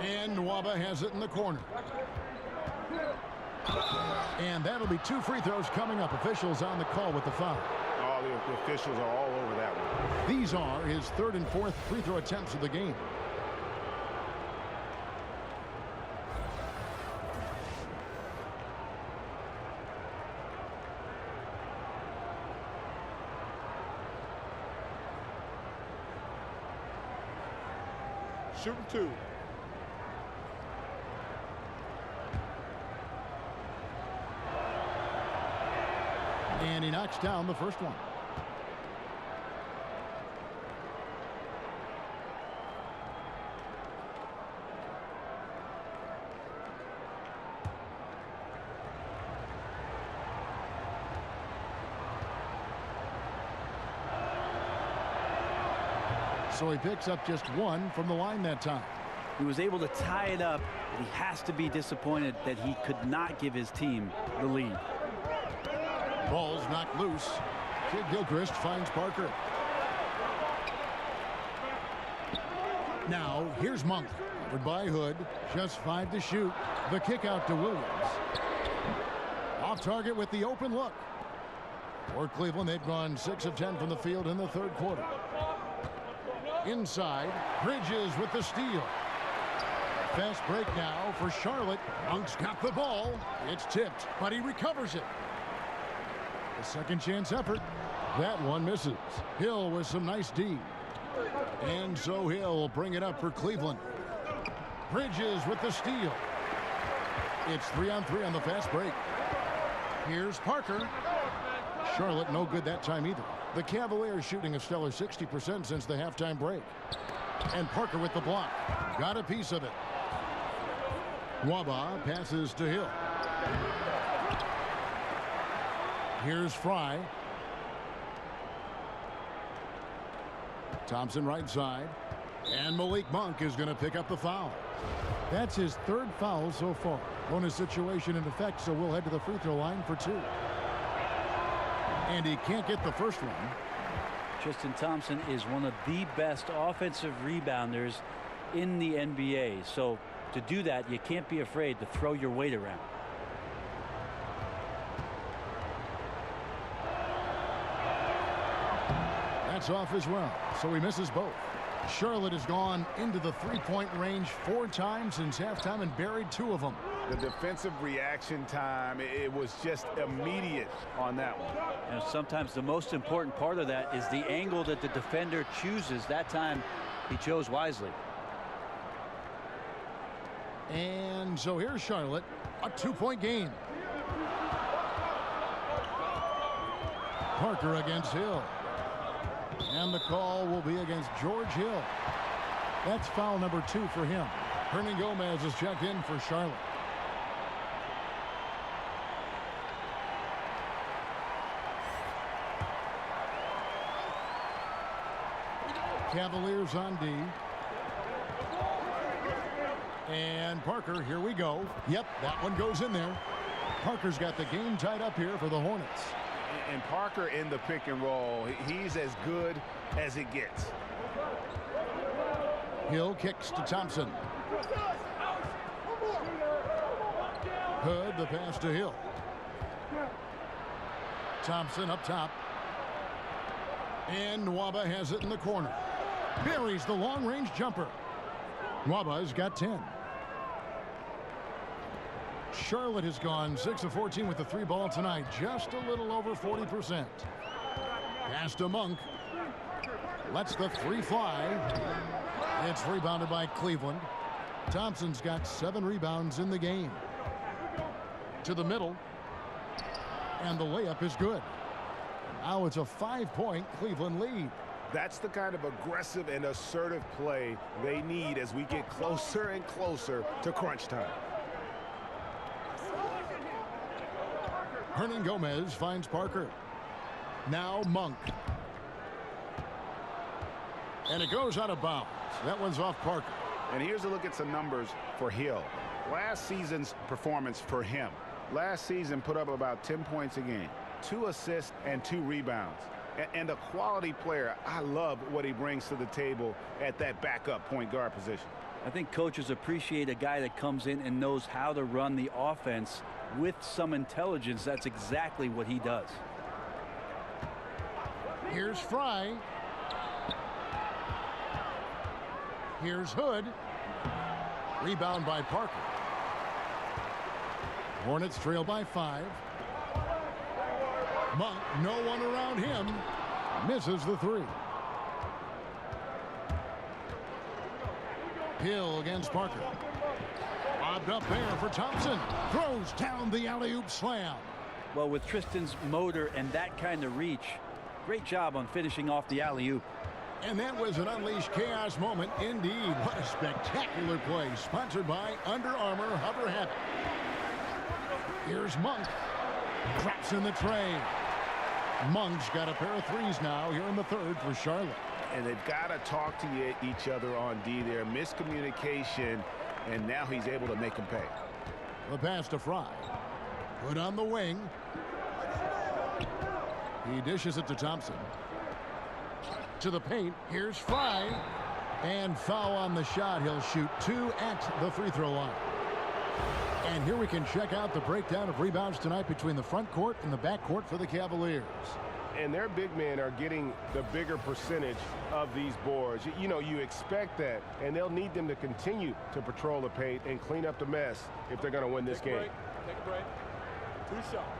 And Nwaba has it in the corner. And that'll be 2 free throws coming up. Officials on the call with the foul. All the officials are all over that one. These are his 3rd and 4th free throw attempts of the game. Shooting 2. And he knocks down the first one. So he picks up just 1 from the line that time. He was able to tie it up, but he has to be disappointed that he could not give his team the lead. Ball's knocked loose. Kid Gilchrist finds Parker. Now here's Monk. Covered by Hood. Just 5 to shoot. The kick out to Williams. Off target with the open look. For Cleveland, they've gone 6 of 10 from the field in the 3rd quarter. Inside, Bridges with the steal. Fast break now for Charlotte. Monk's got the ball. It's tipped, but he recovers it. A second chance effort. That one misses. Hill with some nice D. And so Hill will bring it up for Cleveland. Bridges with the steal. It's 3-on-3 on the fast break. Here's Parker. Charlotte no good that time either. The Cavaliers shooting a stellar 60% since the halftime break. And Parker with the block. Got a piece of it. Nwaba passes to Hill. Here's Fry. Thompson right side. And Malik Monk is going to pick up the foul. That's his 3rd foul so far. Bonus situation in effect, so we'll head to the free throw line for 2. And he can't get the first one. Tristan Thompson is one of the best offensive rebounders in the NBA. So to do that, you can't be afraid to throw your weight around. That's off as well, so he misses both. Charlotte has gone into the three-point range 4 times since halftime and buried 2 of them. The defensive reaction time, it was just immediate on that one. You know, sometimes the most important part of that is the angle that the defender chooses. That time, he chose wisely. And so here's Charlotte, a 2-point game. Parker against Hill. And the call will be against George Hill. That's foul number 2 for him. Hernan Gomez is checked in for Charlotte. Cavaliers on D. And Parker, here we go. Yep, that one goes in there. Parker's got the game tied up here for the Hornets. And Parker in the pick and roll, he's as good as it gets. Hill kicks to Thompson. Hood, the pass to Hill. Thompson up top. And Nwaba has it in the corner. Buries the long-range jumper. Nwaba's got 10. Charlotte has gone 6 of 14 with the 3-ball tonight. Just a little over 40%. Pass to Monk. Lets the 3 fly. It's rebounded by Cleveland. Thompson's got 7 rebounds in the game. To the middle. And the layup is good. Now it's a 5-point Cleveland lead. That's the kind of aggressive and assertive play they need as we get closer and closer to crunch time. Hernan Gomez finds Parker. Now Monk. And it goes out of bounds. That one's off Parker. And here's a look at some numbers for Hill. Last season's performance for him. Last season put up about 10 points a game, 2 assists and 2 rebounds. And a quality player. I love what he brings to the table at that backup point guard position. I think coaches appreciate a guy that comes in and knows how to run the offense with some intelligence. That's exactly what he does. Here's Fry. Here's Hood. Rebound by Parker. Hornets trail by 5. Monk, no one around him. Misses the 3. Hill against Parker. Lobbed up there for Thompson. Throws down the alley-oop slam. Well, with Tristan's motor and that kind of reach, great job on finishing off the alley-oop. And that was an unleashed chaos moment indeed. What a spectacular play. Sponsored by Under Armour Hover Hat. Here's Monk. Drops in the tray. Monk's got a pair of 3s now here in the 3rd for Charlotte. And they've got to talk to each other on D there. Miscommunication, and now he's able to make them pay. The pass to Fry. Put on the wing. He dishes it to Thompson. To the paint. Here's Fry. And foul on the shot. He'll shoot 2 at the free throw line. And here we can check out the breakdown of rebounds tonight between the front court and the back court for the Cavaliers. And their big men are getting the bigger percentage of these boards. You know, you expect that, and they'll need them to continue to patrol the paint and clean up the mess if they're going to win this game. Take a break. 2 shots.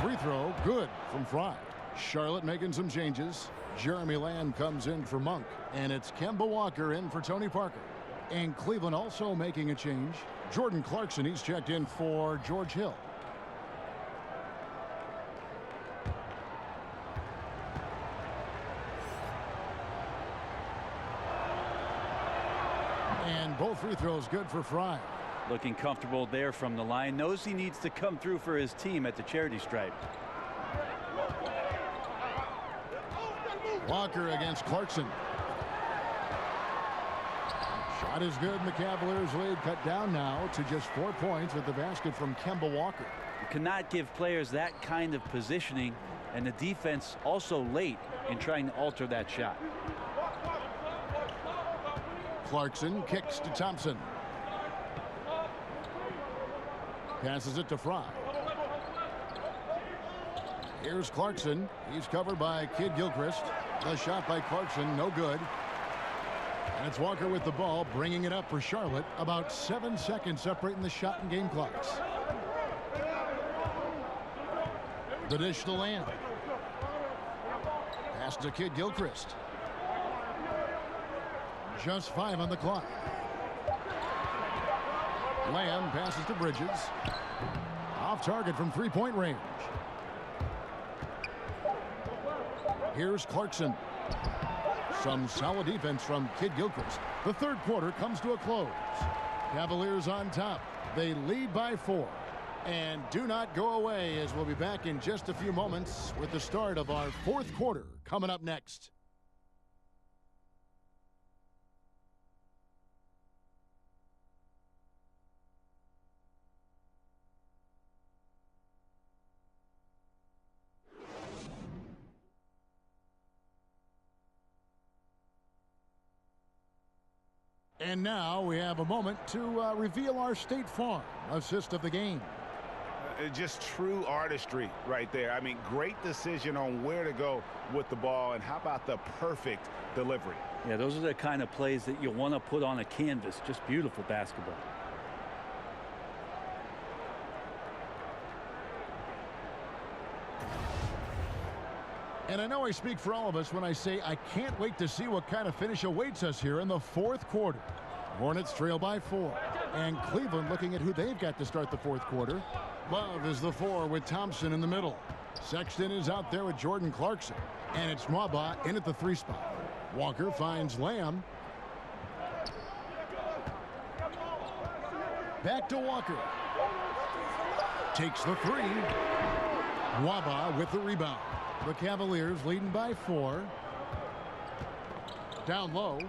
Free throw, good from Fry. Charlotte making some changes. Jeremy Lamb comes in for Monk. And it's Kemba Walker in for Tony Parker. And Cleveland also making a change. Jordan Clarkson, he's checked in for George Hill. And both free throws good for Fry. Looking comfortable there from the line. Knows he needs to come through for his team at the charity stripe. Walker against Clarkson. Shot is good, and the Cavaliers lead cut down now to just 4 points with the basket from Kemba Walker. You cannot give players that kind of positioning, and the defense also late in trying to alter that shot. Clarkson kicks to Thompson. Passes it to Fry. Here's Clarkson. He's covered by Kid Gilchrist. The shot by Clarkson, no good. And it's Walker with the ball, bringing it up for Charlotte. About 7 seconds separating the shot and game clocks. The dish to Lamb. Pass to Kid Gilchrist. Just 5 on the clock. Lamb passes to Bridges. Off target from three-point range. Here's Clarkson. Some solid defense from Kid Gilchrist. The third quarter comes to a close. Cavaliers on top. They lead by 4. And do not go away, as we'll be back in just a few moments with the start of our fourth quarter coming up next. And now we have a moment to reveal our State Farm assist of the game. Just true artistry right there. I mean, great decision on where to go with the ball, and how about the perfect delivery? Yeah, those are the kind of plays that you want to put on a canvas. Just beautiful basketball. And I know I speak for all of us when I say I can't wait to see what kind of finish awaits us here in the fourth quarter. Hornets trail by 4. And Cleveland looking at who they've got to start the fourth quarter. Love is the 4 with Thompson in the middle. Sexton is out there with Jordan Clarkson. And it's Mwaba in at the 3 spot. Walker finds Lamb. Back to Walker. Takes the 3. Mwaba with the rebound. The Cavaliers leading by 4. Down low.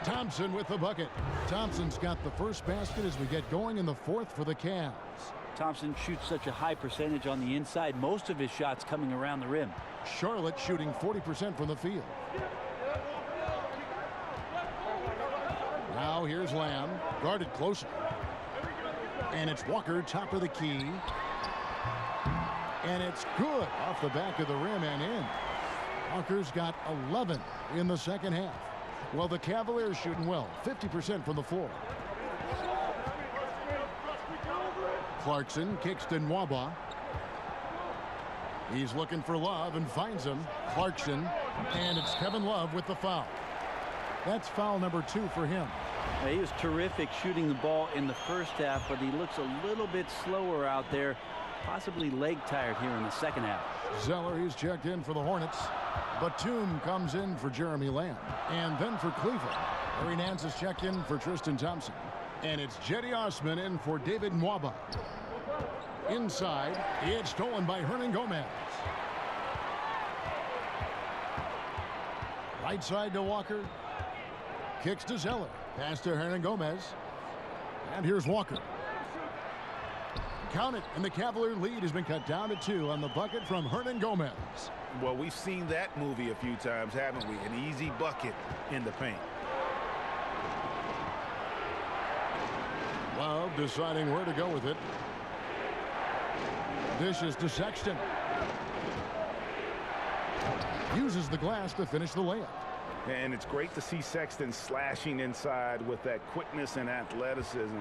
Thompson with the bucket. Thompson's got the first basket as we get going in the fourth for the Cavs. Thompson shoots such a high percentage on the inside. Most of his shots coming around the rim. Charlotte shooting 40% from the field. Now here's Lamb. Guarded closer. And it's Walker, top of the key. And it's good off the back of the rim and in. Walker's got 11 in the second half. Well, the Cavaliers shooting well, 50% from the floor. Clarkson kicks to Nwaba. He's looking for Love and finds him. Clarkson, and it's Kevin Love with the foul. That's foul number 2 for him. He was terrific shooting the ball in the first half, but he looks a little bit slower out there. Possibly leg tired here in the second half. Zeller, he's checked in for the Hornets. Batum comes in for Jeremy Lamb. And then for Cleveland, Larry Nance is checked in for Tristan Thompson. And it's Jetty Osman in for David Mwaba. Inside, it's stolen by Hernan Gomez. Right side to Walker. Kicks to Zeller. Pass to Hernan Gomez. And here's Walker. Count it, and the Cavalier lead has been cut down to 2 on the bucket from Hernan Gomez. Well, we've seen that movie a few times, haven't we? An easy bucket in the paint. Love deciding where to go with it. Dishes to Sexton. Uses the glass to finish the layup. And it's great to see Sexton slashing inside with that quickness and athleticism.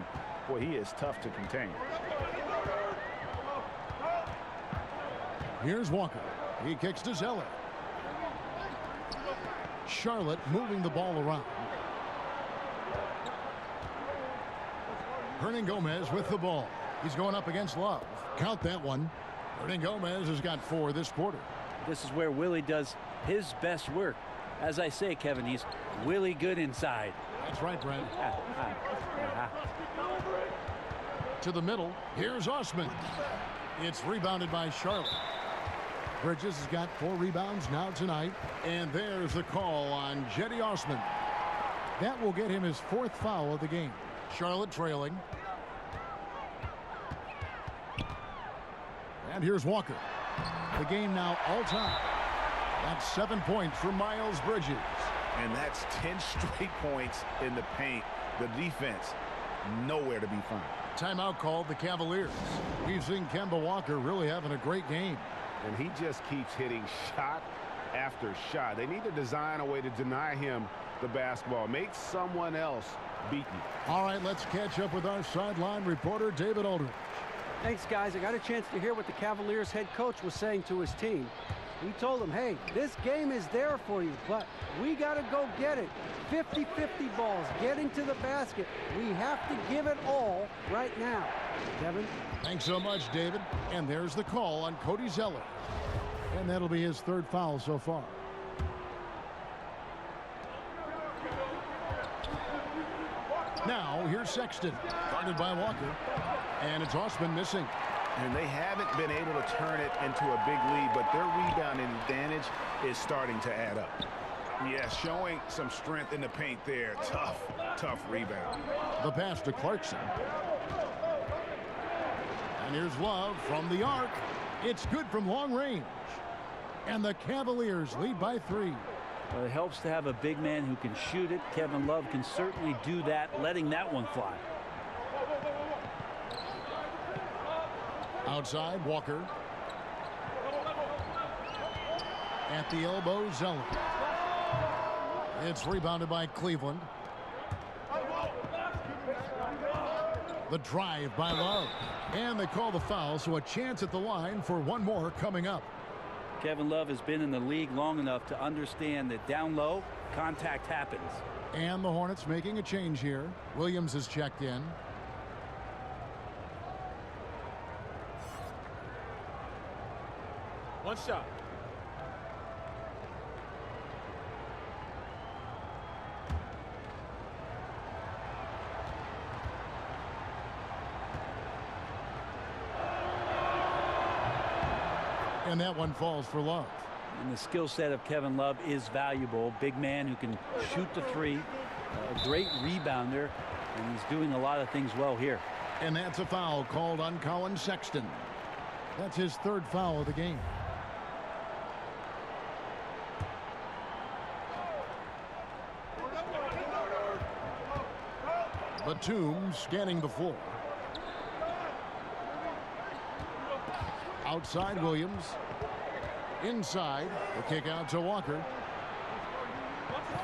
Boy, he is tough to contain. Here's Walker. He kicks to Zeller. Charlotte moving the ball around. Hernan Gomez with the ball. He's going up against Love. Count that one. Hernan Gomez has got 4 this quarter. This is where Willie does his best work. As I say, Kevin, he's really good inside. That's right, Brent. To the middle. Here's Osman. It's rebounded by Charlotte. Bridges has got 4 rebounds now tonight. And there's the call on Jetty Osman. That will get him his 4th foul of the game. Charlotte trailing. And here's Walker. The game now all-time. That's 7 points for Miles Bridges. And that's 10 straight points in the paint. The defense, nowhere to be found. Timeout called the Cavaliers. We've seen Kemba Walker really having a great game. And he just keeps hitting shot after shot. They need to design a way to deny him the basketball. Make someone else beat you. All right, let's catch up with our sideline reporter, David Aldridge. Thanks, guys. I got a chance to hear what the Cavaliers head coach was saying to his team. He told them, hey, this game is there for you, but we got to go get it. 50-50 balls, getting to the basket. We have to give it all right now. Kevin? Thanks so much, David. And there's the call on Cody Zeller. And that'll be his 3rd foul so far. Now, here's Sexton, guarded by Walker. And it's Osman missing. And they haven't been able to turn it into a big lead, but their rebounding advantage is starting to add up. Yeah, showing some strength in the paint there. Tough rebound. The pass to Clarkson. And here's Love from the arc. It's good from long range. And the Cavaliers lead by 3. Well, it helps to have a big man who can shoot it. Kevin Love can certainly do that, letting that one fly. Outside, Walker. At the elbow, Zeller. It's rebounded by Cleveland. The drive by Love. And they call the foul, so a chance at the line for one more coming up. Kevin Love has been in the league long enough to understand that down low, contact happens. And the Hornets making a change here. Williams is checked in. One shot. And that one falls for Love. And the skill set of Kevin Love is valuable. Big man who can shoot the 3. A great rebounder. And he's doing a lot of things well here. And that's a foul called on Colin Sexton. That's his 3rd foul of the game. Batum scanning the floor. Outside, Williams. Inside, the kick out to Walker.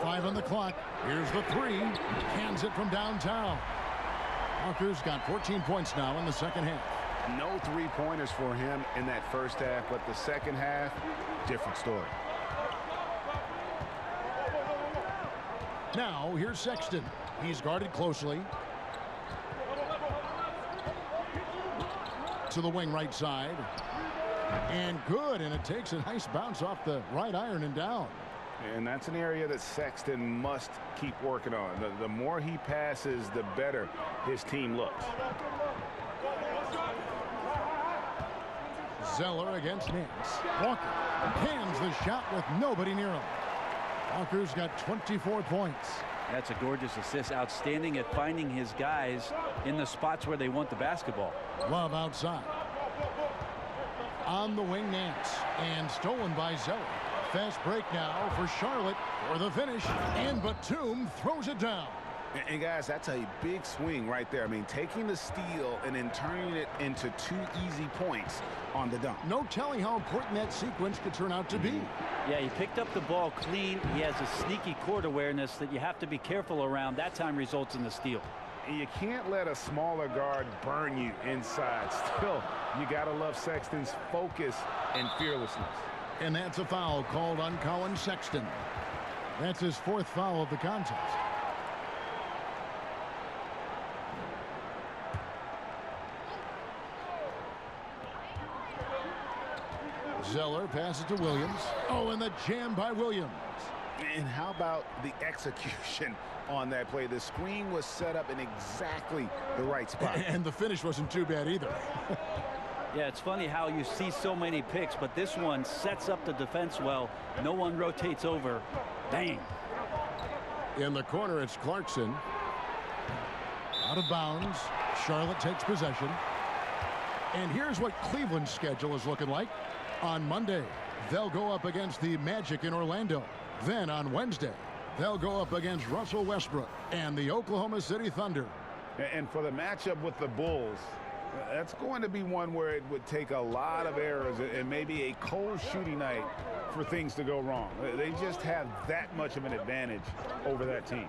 5 on the clock. Here's the 3. Hands it from downtown. Walker's got 14 points now in the 2nd half. No 3-pointers for him in that 1st half, but the 2nd half, different story. Now, here's Sexton. He's guarded closely. To the wing right side. And good, and it takes a nice bounce off the right iron and down. And that's an area that Sexton must keep working on. The more he passes, the better his team looks. Zeller against Nance. Walker hands the shot with nobody near him. Walker's got 24 points. That's a gorgeous assist. Outstanding at finding his guys in the spots where they want the basketball. Love outside. On the wing, Nance. And stolen by Zeller. Fast break now for Charlotte for the finish. And Batum throws it down. And guys, that's a big swing right there. I mean, taking the steal and then turning it into 2 easy points on the dunk. No telling how important that sequence could turn out to be. Yeah, he picked up the ball clean. He has a sneaky court awareness that you have to be careful around. That time results in the steal. You can't let a smaller guard burn you inside. Still, you got to love Sexton's focus and fearlessness. And that's a foul called on Colin Sexton. That's his 4th foul of the contest. Zeller passes to Williams. Oh, and the jam by Williams. And how about the execution on that play? The screen was set up in exactly the right spot. And the finish wasn't too bad either. Yeah, it's funny how you see so many picks, but this one sets up the defense well. No one rotates over. Dang. In the corner, it's Clarkson. Out of bounds. Charlotte takes possession. And here's what Cleveland's schedule is looking like. On Monday, they'll go up against the Magic in Orlando. Then on Wednesday, they'll go up against Russell Westbrook and the Oklahoma City Thunder. And for the matchup with the Bulls, that's going to be one where it would take a lot of errors and maybe a cold shooting night for things to go wrong. They just have that much of an advantage over that team.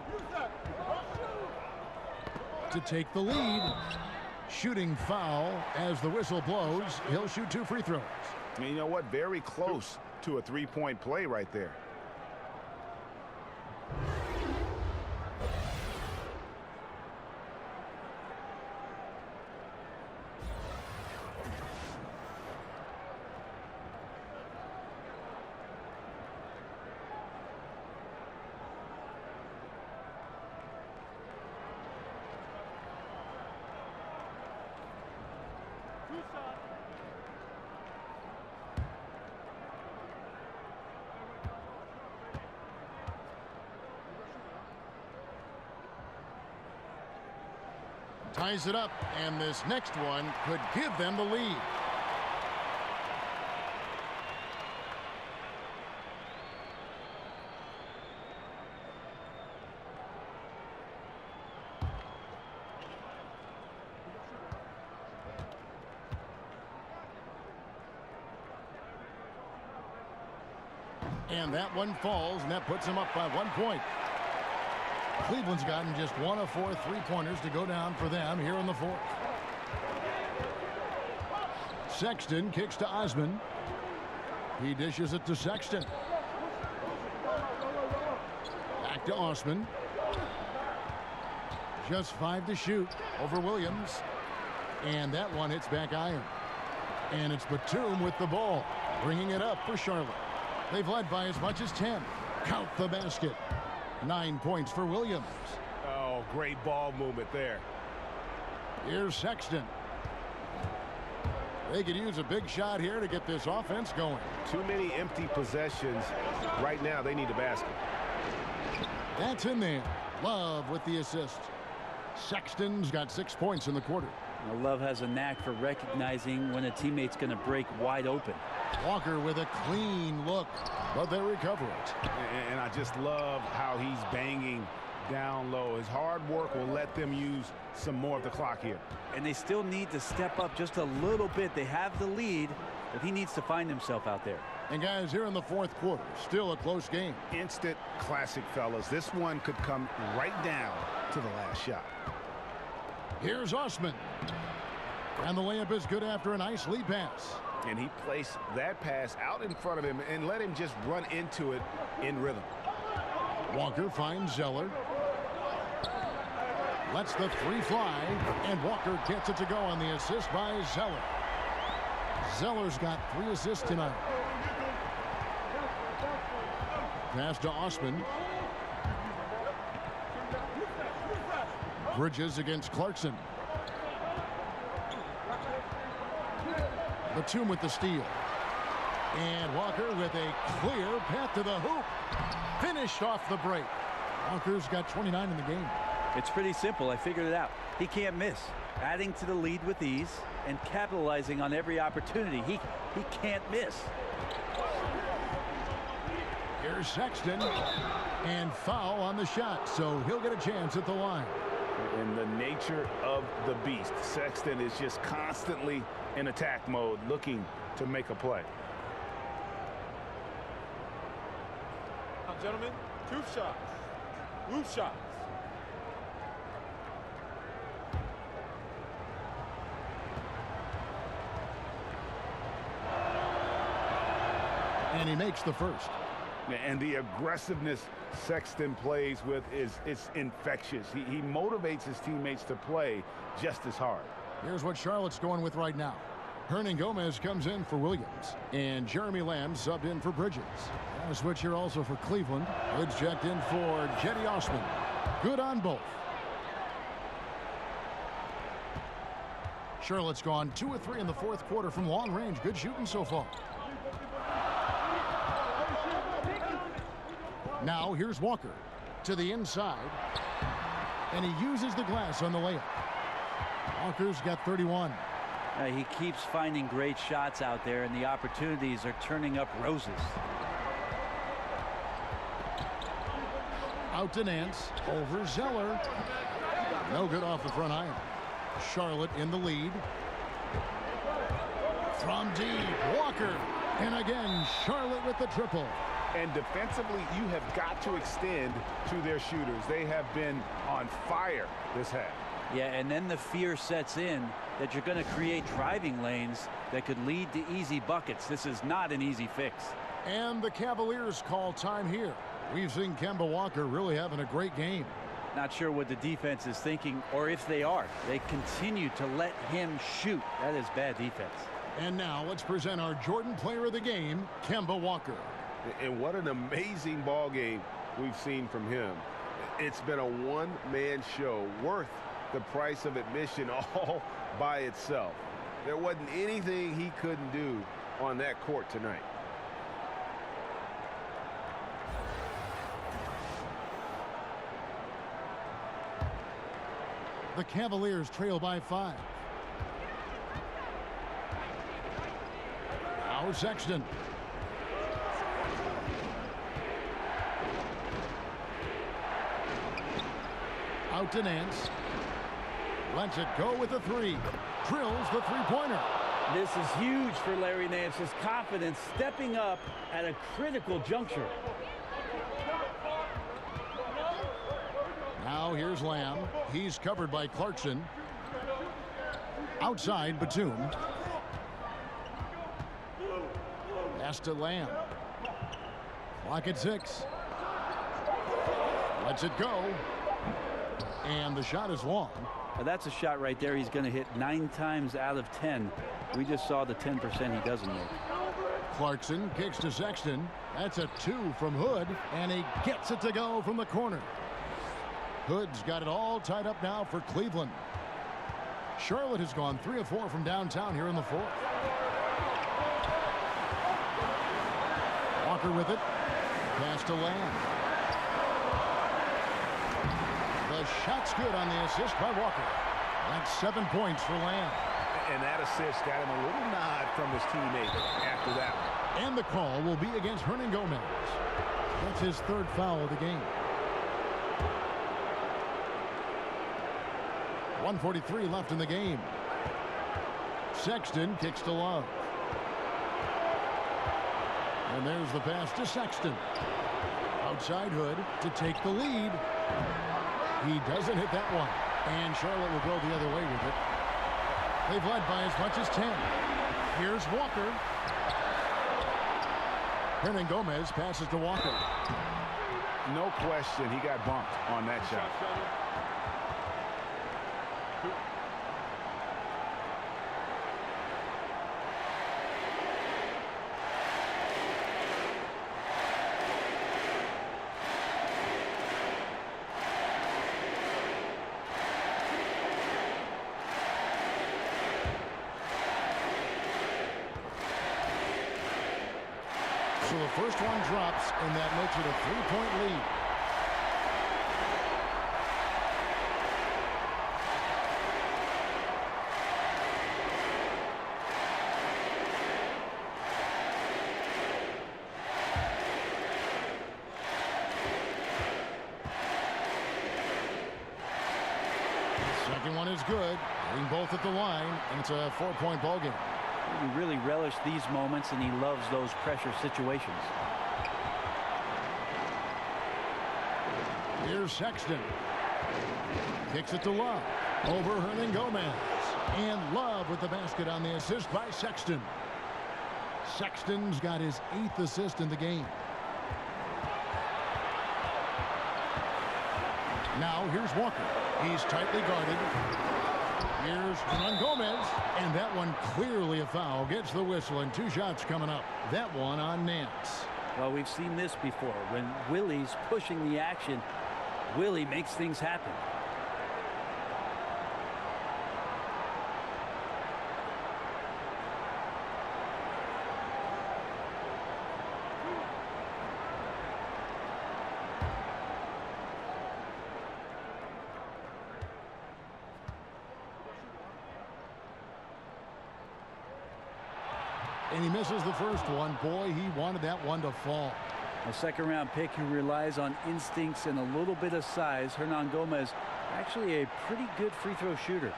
To take the lead, shooting foul as the whistle blows. He'll shoot 2 free throws. And you know what? Very close to a three-point play right there. Ties it up, and this next one could give them the lead. And that one falls, and that puts them up by 1 point. Cleveland's gotten just 1 of 4 3-pointers to go down for them here in the fourth. Sexton kicks to Osman. He dishes it to Sexton. Back to Osman. Just 5 to shoot over Williams. And that one hits back iron. And it's Batum with the ball, bringing it up for Charlotte. They've led by as much as 10. Count the basket. 9 points for Williams. Oh, great ball movement there. Here's Sexton. They could use a big shot here to get this offense going. Too many empty possessions. Right now, they need a basket. That's in there. Love with the assist. Sexton's got 6 points in the quarter. Now, Love has a knack for recognizing when a teammate's going to break wide open. Walker with a clean look, but they recover it. And I just love how he's banging down low. His hard work will let them use some more of the clock here. And they still need to step up just a little bit. They have the lead, but he needs to find himself out there. And guys, here in the fourth quarter, still a close game. Instant classic, fellas. This one could come right down to the last shot. Here's Osman. And the layup is good after a nice lead pass. And he placed that pass out in front of him and let him just run into it in rhythm. Walker finds Zeller. Lets the 3 fly, and Walker gets it to go on the assist by Zeller. Zeller's got 3 assists tonight. Pass to Osman. Bridges against Clarkson. Batum with the steal. And Walker with a clear path to the hoop. Finished off the break. Walker's got 29 in the game. It's pretty simple. I figured it out. He can't miss. Adding to the lead with ease and capitalizing on every opportunity. He can't miss. Here's Sexton. And foul on the shot, so he'll get a chance at the line. In the nature of the beast, Sexton is just constantly in attack mode, looking to make a play. Now, gentlemen, 2 shots. Roof shots. And he makes the first. And the aggressiveness Sexton plays with is infectious. He motivates his teammates to play just as hard. Here's what Charlotte's going with right now. Hernan Gomez comes in for Williams, and Jeremy Lamb subbed in for Bridges. A switch here also for Cleveland. Hood's checked in for Jetty Osman. Good on both. Charlotte's gone 2 of 3 in the fourth quarter from long range. Good shooting so far. Now here's Walker to the inside. And he uses the glass on the layup. Walker's got 31. He keeps finding great shots out there, and the opportunities are turning up roses. Out to Nance. Over Zeller. No good off the front iron. Charlotte in the lead. From deep, Walker. And again, Charlotte with the triple. And defensively, you have got to extend to their shooters. They have been on fire this half. Yeah, and then the fear sets in that you're going to create driving lanes that could lead to easy buckets. This is not an easy fix. And the Cavaliers call time here. We've seen Kemba Walker really having a great game. Not sure what the defense is thinking, or if they are. They continue to let him shoot. That is bad defense. And now let's present our Jordan Player of the Game, Kemba Walker. And what an amazing ball game we've seen from him. It's been a one-man show worth the price of admission all by itself. There wasn't anything he couldn't do on that court tonight. The Cavaliers trail by 5. Now Sexton. Out to Nance. Lets it go with the 3. Drills the three-pointer. This is huge for Larry Nance's confidence, stepping up at a critical juncture. Now here's Lamb. He's covered by Clarkson. Outside, Batum. Pass to Lamb. Clock at 6. Lets it go. And the shot is long. Now that's a shot right there he's going to hit 9 times out of 10. We just saw the 10% he doesn't make. Clarkson kicks to Sexton. That's a 2 from Hood. And he gets it to go from the corner. Hood's got it all tied up now for Cleveland. Charlotte has gone 3 of 4 from downtown here in the 4th. Walker with it. Pass to Lamb. The shot's good on the assist by Walker. That's 7 points for Lamb. And that assist got him a little nod from his teammate after that one. And the call will be against Hernangomez. That's his 3rd foul of the game. 1:43 left in the game. Sexton kicks to Love. And there's the pass to Sexton. Outside Hood to take the lead. He doesn't hit that one. And Charlotte will go the other way with it. They've led by as much as 10. Here's Walker. Hernangomez passes to Walker. No question he got bumped on that shot. So the first one drops, and that makes it a 3-point lead. Second one is good. Hitting both at the line, and it's a 4-point ball game. He really relished these moments, and he loves those pressure situations. Here's Sexton. Kicks it to Love. Over Hernangomez. And Love with the basket on the assist by Sexton. Sexton's got his 8th assist in the game. Now here's Walker. He's tightly guarded. Here's Hernangomez, and that one clearly a foul. Gets the whistle, and 2 shots coming up. That one on Nance. Well, we've seen this before. When Willie's pushing the action, Willie makes things happen. and he misses the first one. Boy, he wanted that one to fall. A second-round pick who relies on instincts and a little bit of size. Hernan Gomez, actually a pretty good free throw shooter.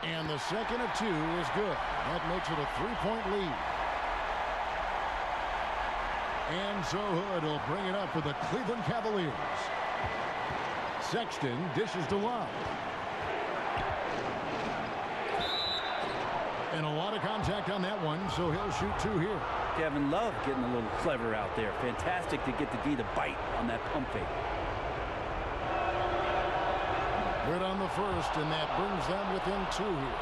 And the second of two is good. That makes it a 3-point lead. And so Hood will bring it up for the Cleveland Cavaliers. Sexton dishes to Love. And a lot of contact on that one, so he'll shoot two here. Kevin Love getting a little clever out there. Fantastic to get the D to bite on that pump fake. Good on the first, and that brings them within two here.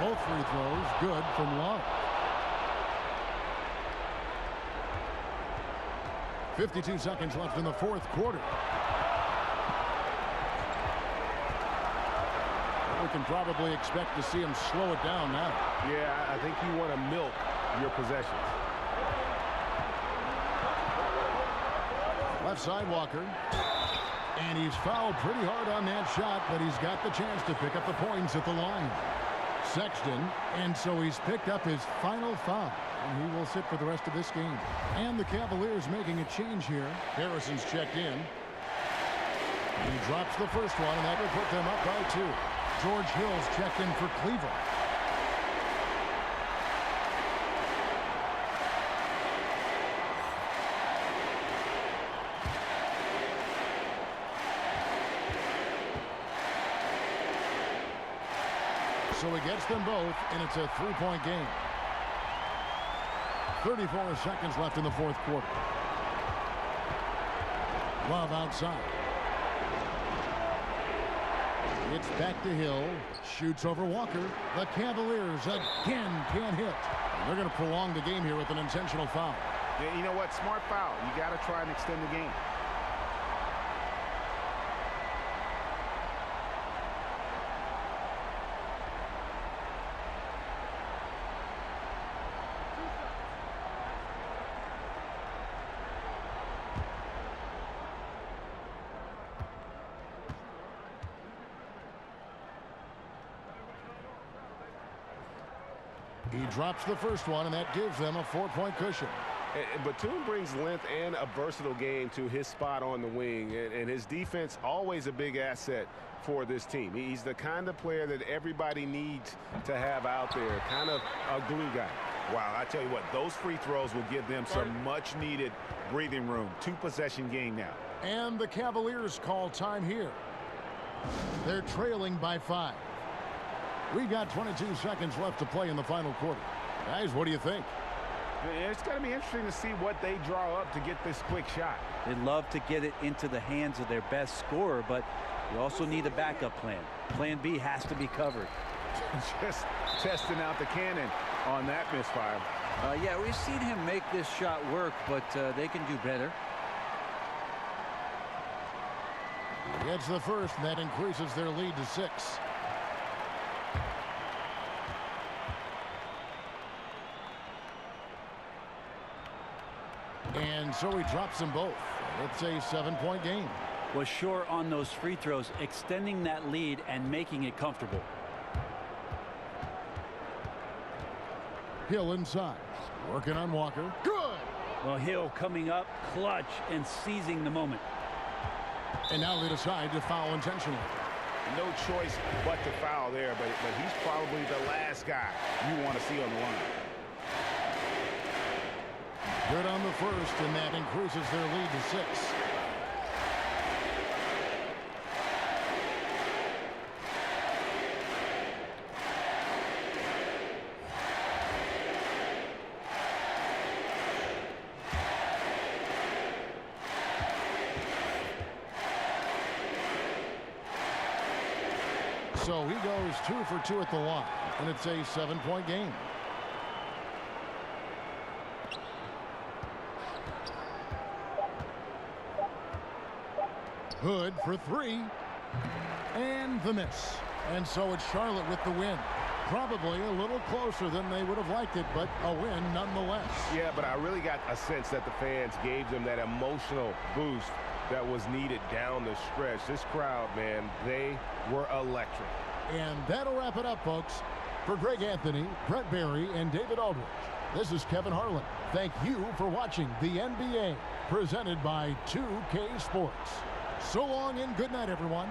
Both free throws good from Love. 52 seconds left in the fourth quarter. We can probably expect to see him slow it down now. Yeah, I think you want to milk your possessions. Left side Walker. And he's fouled pretty hard on that shot, but he's got the chance to pick up the points at the line. Sexton, and so he's picked up his final foul. And he will sit for the rest of this game. And the Cavaliers making a change here. Harrison's checked in. And he drops the first one, and that will put them up by 2. George Hill's checked in for Cleveland. So he gets them both, and it's a 3-point game. 34 seconds left in the fourth quarter. Love outside. It's back to Hill. Shoots over Walker. The Cavaliers again can't hit. They're going to prolong the game here with an intentional foul. Yeah, you know what? Smart foul. You got to try and extend the game. He drops the first one, and that gives them a 4-point cushion. Batum brings length and a versatile game to his spot on the wing, and his defense always a big asset for this team. He's the kind of player that everybody needs to have out there, kind of a glue guy. Wow, I tell you what, those free throws will give them some much-needed breathing room. 2-possession game now. And the Cavaliers call time here. They're trailing by 5. We've got 22 seconds left to play in the final quarter. Guys, what do you think? It's going to be interesting to see what they draw up to get this quick shot. They love to get it into the hands of their best scorer, but you also need a backup plan. Plan B has to be covered. Just testing out the cannon on that misfire. Yeah, we've seen him make this shot work, but they can do better. Gets the first, and that increases their lead to 6. And so he drops them both. It's a 7-point game. Was sure on those free throws, extending that lead and making it comfortable. Hill inside. Working on Walker. Good! Well, Hill coming up clutch and seizing the moment. And now they decide to foul intentionally. No choice but to foul there, but he's probably the last guy you want to see on the line. Good on the first, and that increases their lead to 6. So he goes 2 for 2 at the line, and it's a 7-point game. Hood for three. And the miss. And so it's Charlotte with the win. Probably a little closer than they would have liked it, but a win nonetheless. Yeah, but I really got a sense that the fans gave them that emotional boost that was needed down the stretch. This crowd, man, they were electric. And that'll wrap it up, folks. For Greg Anthony, Brett Barry, and David Aldridge, this is Kevin Harlan. Thank you for watching the NBA, presented by 2K Sports. So long and good night, everyone.